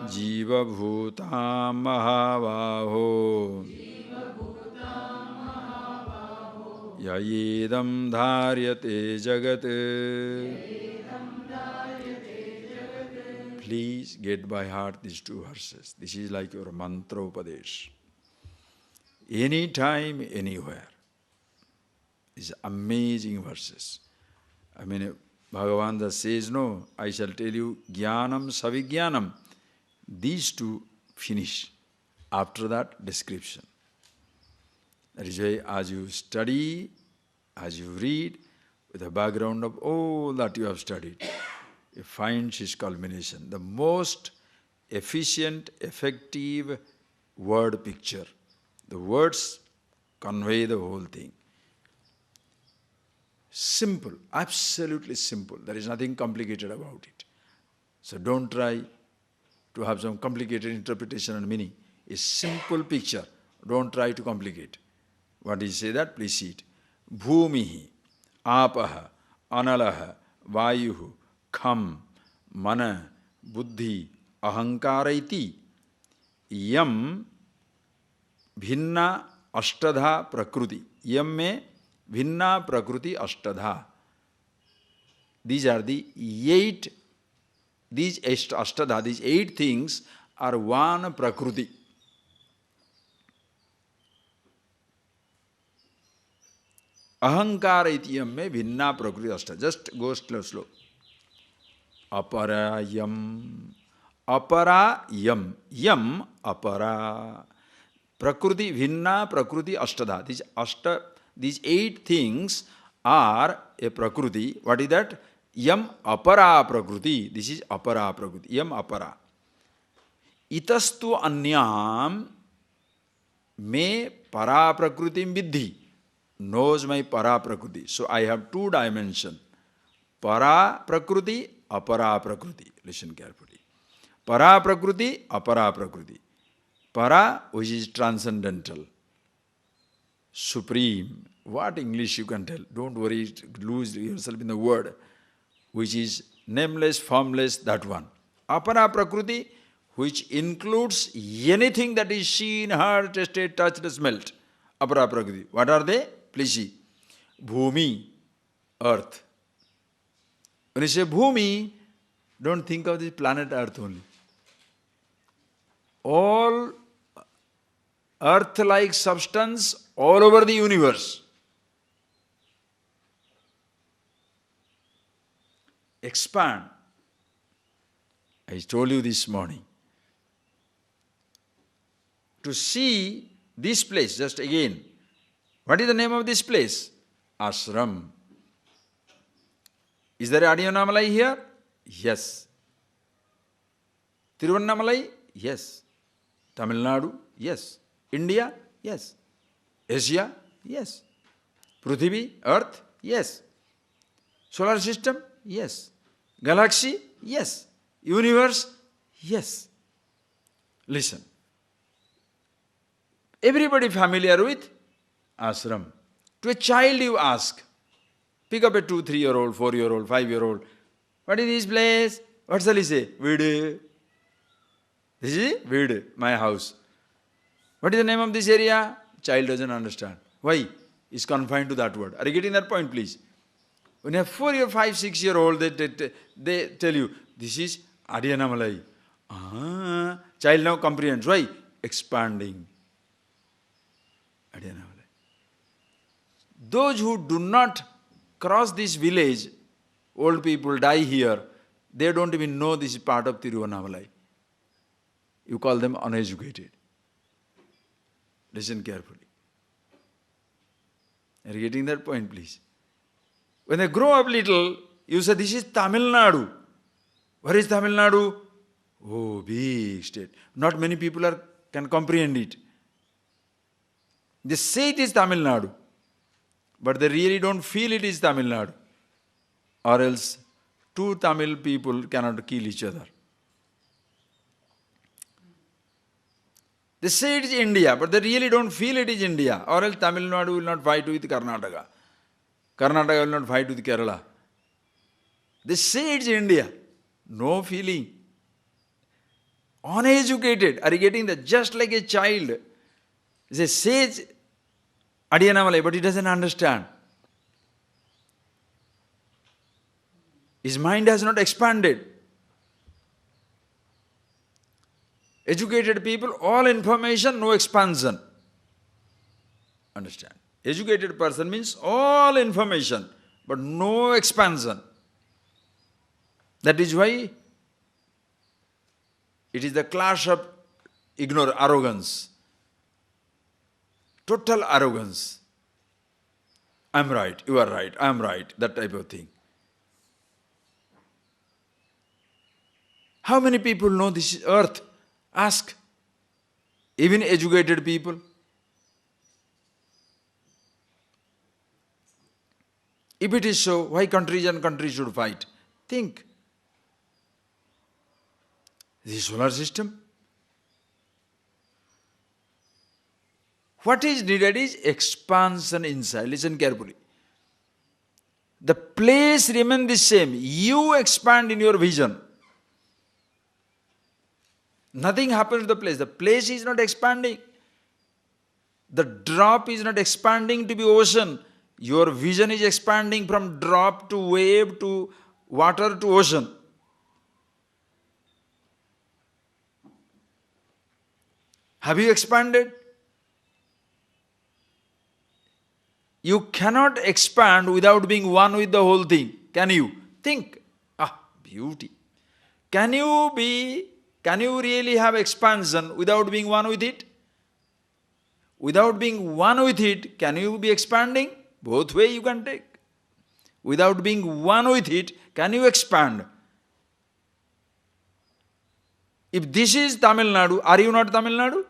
Jiva bhutam mahavaho Yayedam dharyate jagat. Please get by heart these two verses. This is like your mantra upadesh. Anytime, anywhere. These amazing verses. I mean, Bhagavan thus says, no, I shall tell you, Jnanam Savijnanam. These two finish. After that, description. That is why as you study, as you read, with a background of all that you have studied, you find its culmination. The most efficient, effective word picture. The words convey the whole thing. Simple, absolutely simple. There is nothing complicated about it. So don't try to have some complicated interpretation and meaning. A simple picture. Don't try to complicate. What do you say that? Please see it. Bhumihi, apaha, analaha, vayuhu, kham, mana, buddhi, ahankaraiti, yam, bhinna, ashtadha, prakriti. Yam me, bhinna, prakriti, ashtadha. These are the eight, these ashtadha, these 8 things are one prakriti. Ahankara itiyam me bhinna prakriti ashta. Just go slow. Aparayam. Aparayam. Yam apara. Prakriti bhinna prakriti ashtadha. These 8 things are a prakriti. What is that? Yam apara prakriti. This is apara prakriti. Yam apara. Itastu anyam me para prakritim vidhi. Knows my para prakriti. So I have 2 dimensions. Para prakriti, apara prakriti. Listen carefully. Para prakriti, apara prakriti. Para, which is transcendental, supreme. What English you can tell? Don't worry, lose yourself in the word. Which is nameless, formless, that one. Apara prakriti, which includes anything that is seen, heard, tasted, touched, smelt. Apara prakriti. What are they? Please see. Bhumi, earth. When you say Bhumi, don't think of this planet Earth only. All earth-like substance all over the universe. Expand. I told you this morning. To see this place, just again, what is the name of this place? Ashram. Is there Adiyannamalai here? Yes. Tiruvannamalai? Yes. Tamil Nadu? Yes. India? Yes. Asia? Yes. Prithvi? Earth? Yes. Solar system? Yes. Galaxy? Yes. Universe? Yes. Listen. Everybody familiar with ashram. To a child you ask, pick up a 2, 3-year-old, 4-year-old, 5-year-old. What is this place? What shall he say? Vidu. This is Vidu, my house. What is the name of this area? Child doesn't understand. Why? It's confined to that word. Are you getting that point, please? When you have 4-year, 5, 6-year-old, they tell you, this is Adiyannamalai. Child now comprehends. Why? Expanding. Adiyannamalai. Those who do not cross this village, old people die here, they don't even know this is part of Tiruvannamalai. You call them uneducated. Listen carefully. Are you getting that point, please? When they grow up little, you say, this is Tamil Nadu. Where is Tamil Nadu? Oh, big state. Not many people can comprehend it. They say it is Tamil Nadu, but they really don't feel it is Tamil Nadu. Or else, 2 Tamil people cannot kill each other. They say it is India, but they really don't feel it is India. Or else Tamil Nadu will not fight with Karnataka. Karnataka will not fight with Kerala. They say it's India. No feeling. Uneducated are getting that just like a child. They say it's Adiyannamalai, but he doesn't understand. His mind has not expanded. Educated people, all information, no expansion. Understand? Educated person means all information, but no expansion. That is why it is the clash of arrogance. Total arrogance. I'm right, you are right, I'm right, that type of thing. How many people know this is earth? Ask. Even educated people. If it is so, why countries and countries should fight? Think. The solar system. What is needed is expansion inside. Listen carefully. The place remains the same. You expand in your vision. Nothing happens to the place. The place is not expanding. The drop is not expanding to be ocean. Your vision is expanding from drop to wave to water to ocean. Have you expanded? You cannot expand without being one with the whole thing. Can you? Think. Beauty. Can you really have expansion without being one with it? Without being one with it, can you be expanding? Both way you can take. Without being one with it, can you expand? If this is Tamil Nadu, are you not Tamil Nadu?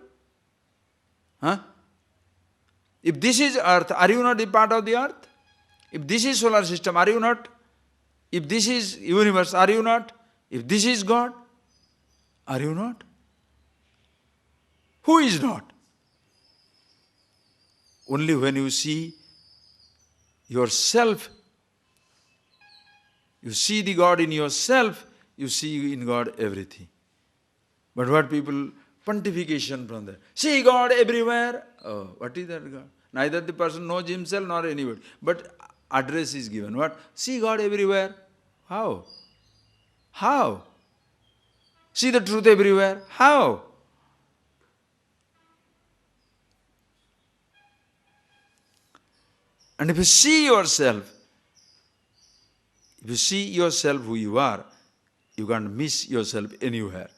Huh? If this is earth, are you not a part of the earth? If this is solar system, are you not? If this is universe, are you not? If this is God, are you not? Who is not? Only when you see yourself, you see the God in yourself, you see in God everything. But what people, pontification from there. See God everywhere. Oh, what is that God? Neither the person knows himself nor anybody. But address is given. What? See God everywhere. How? How? See the truth everywhere. How? And if you see yourself who you are, you can't miss yourself anywhere.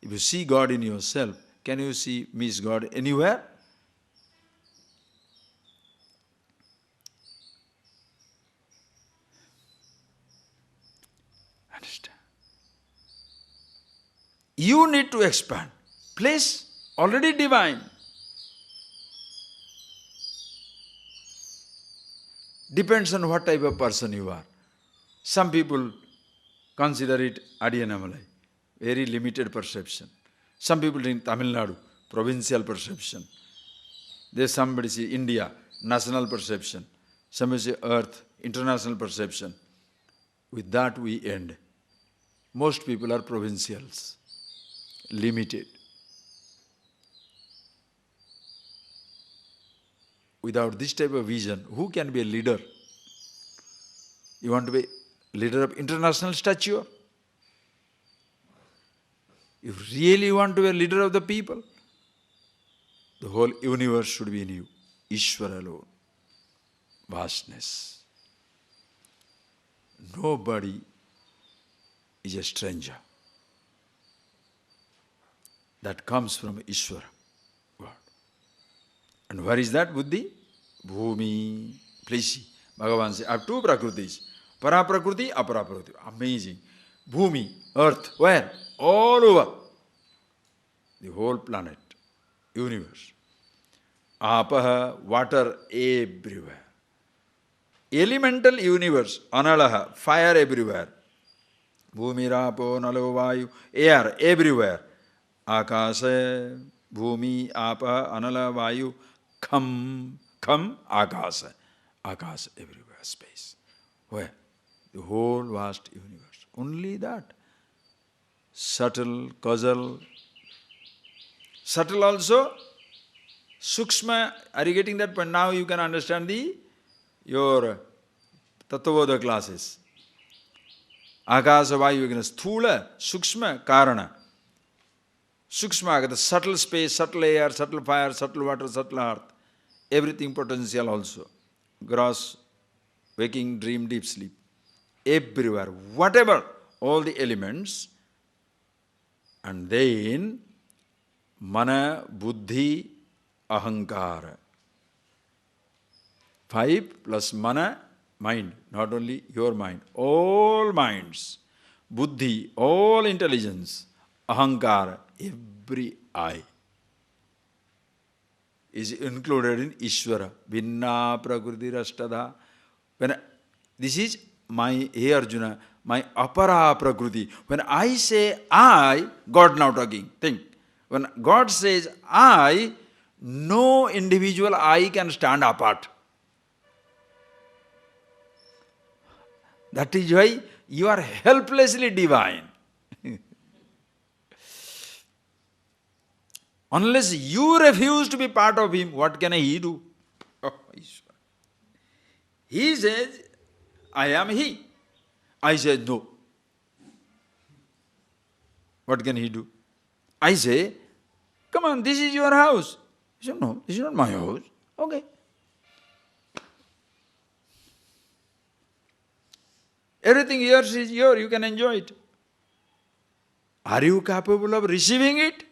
If you see God in yourself, can you miss God anywhere? Understand? You need to expand. Place already divine. Depends on what type of person you are. Some people consider it Adiyannamalai, very limited perception. Some people think Tamil Nadu, provincial perception. There's somebody say India, national perception. Somebody say earth, international perception. With that we end. Most people are provincials, limited. Without this type of vision, who can be a leader? You want to be leader of international stature? If really you want to be a leader of the people, the whole universe should be in you. Ishvara alone. Vastness. Nobody is a stranger. That comes from Ishvara, God. And where is that buddhi? Bhumi. Please see. Bhagavan says, I have two prakritis. Para prakriti, apara prakriti. Amazing. Bhumi, earth. Where? All over. The whole planet, universe. Apaha, water everywhere. Elemental universe, analaha, fire everywhere. Bhumi, rapo, nalo, vayu, air everywhere. Akasa, bhumi, apa, anala, vayu, kham, akasa. Akasa everywhere. space. Where? The whole vast universe. Only that. Subtle, causal. Subtle also. Sukshma. Are you getting that point? Now you can understand your Tattvabodha classes. Akasa Vayu, Sthula, Sukshma, Karana. Sukshma, the subtle space, subtle air, subtle fire, subtle water, subtle earth. Everything potential also. Gross, waking, dream, deep sleep. Everywhere, whatever, all the elements. And then, Mana, Buddhi, Ahankara. 5 plus Mana, mind, not only your mind, all minds, buddhi, all intelligence, ahankara, every I is included in Ishvara. Vinna prakriti rashtadha. This is my, hey Arjuna, my apara prakriti. When I say I, God now talking, think. When God says I, no individual I can stand apart. That is why you are helplessly divine. Unless you refuse to be part of him, what can he do? Oh, he says, I am he. I say, no. What can he do? I say, come on, this is your house. He said, no, this is not my house. Okay. Everything yours is yours, you can enjoy it. Are you capable of receiving it?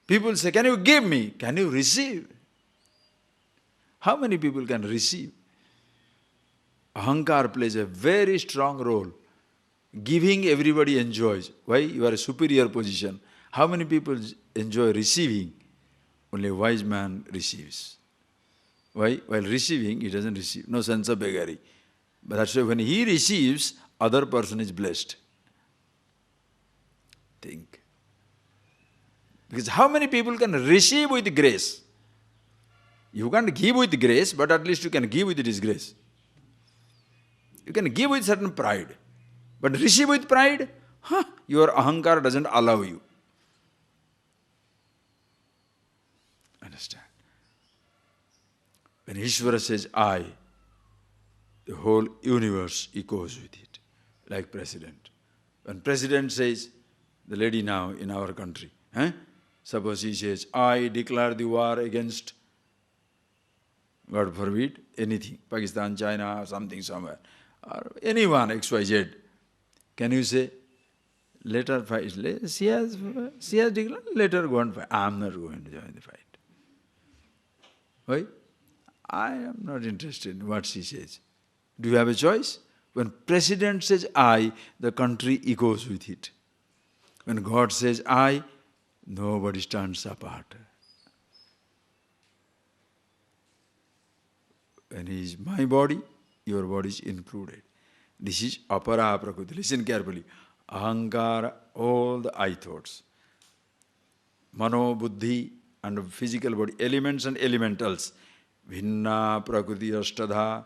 People say, can you give me? Can you receive? How many people can receive? Ahankar plays a very strong role. Giving, everybody enjoys. Why? You are a superior position. How many people enjoy receiving? Only a wise man receives. Why? While receiving, he doesn't receive. No sense of beggary. But that's why when he receives, other person is blessed. Think. Because how many people can receive with grace? You can't give with grace, but at least you can give with disgrace. You can give with certain pride. But receive with pride, your ahankar doesn't allow you. Understand? When Ishvara says I, the whole universe echoes with it, like President. When President says, the lady now in our country, suppose he says, I declare the war against, God forbid, anything, Pakistan, China, something somewhere, or anyone, XYZ. Can you say, let her fight? She has declared, let her go and fight. I am not going to join the fight. Why? I am not interested in what she says. Do you have a choice? When President says I, the country echoes with it. When God says I, nobody stands apart. When He is my body, your body is included. This is apara prakriti. Listen carefully. Ahankara, all the I thoughts. Mano, buddhi, and physical body. Elements and elementals. Vinna prakriti ashtadha.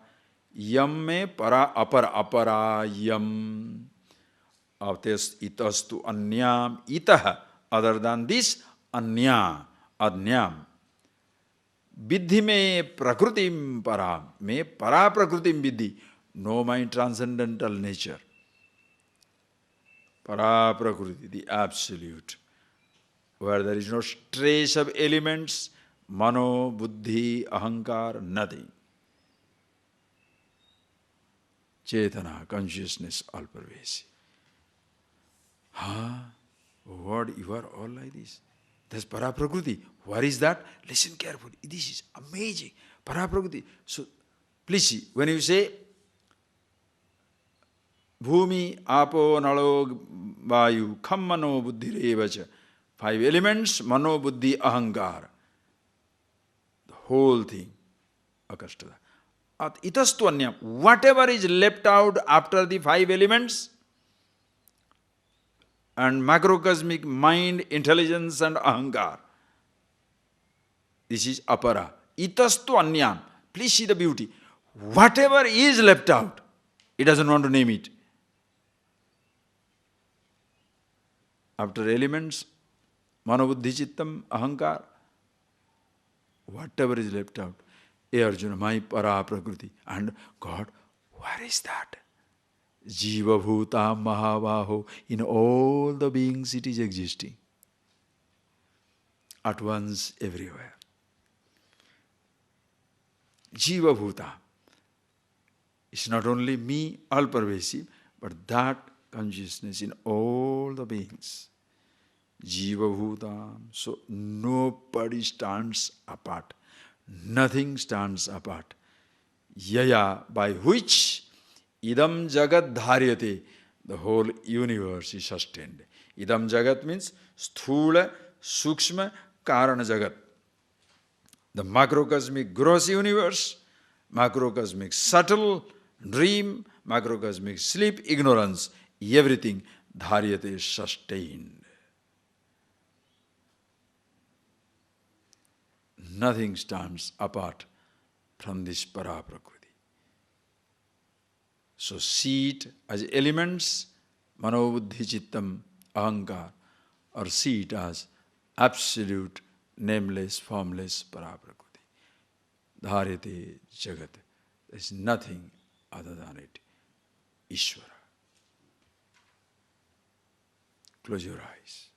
Yam me para apara yam. Avtes itastu anyam. Itaha. Other than this, anya. Adnyam. Vidhi me prakritim param. Me para prakritim vidhi. Know my transcendental nature. Para prakriti, the absolute. Where there is no trace of elements, mano, buddhi, ahankar, nothing. Chetana, consciousness, all pervasive. What, you are all like this? That's para prakriti. What is that? Listen carefully. This is amazing. Para prakriti. So, please see, when you say, Bhumi, Apo, Nalo, Vayu, Kham, Mano, Buddhi, Revacha. 5 elements, Mano, Buddhi, Ahankar. The whole thing. Akashtada. At itastu anyam. Whatever is left out after the 5 elements and macrocosmic mind, intelligence and ahankar. This is apara. Itastu anyam. Please see the beauty. whatever is left out, he doesn't want to name it. After elements, manobuddhi chittam, ahankar, whatever is left out, hey Arjuna, my para prakriti. And God, where is that? Jiva bhuta mahavaho, in all the beings it is existing. At once, everywhere. Jiva bhuta. It's not only me, all pervasive, but that consciousness in all the beings. Jiva bhuta. So nobody stands apart. Nothing stands apart. Yaya, by which idam jagat dharyate, the whole universe is sustained. Idam jagat means sthula, sukshma, karana jagat. The macrocosmic gross universe, macrocosmic subtle dream, macrocosmic sleep, ignorance, everything dharyate is sustained. Nothing stands apart from this para prakriti. So see it as elements, manobuddhi chittam, ahankar, or see it as absolute, nameless, formless para prakriti. Dharyate jagat. There is nothing other than it. Ishvara. Close your eyes.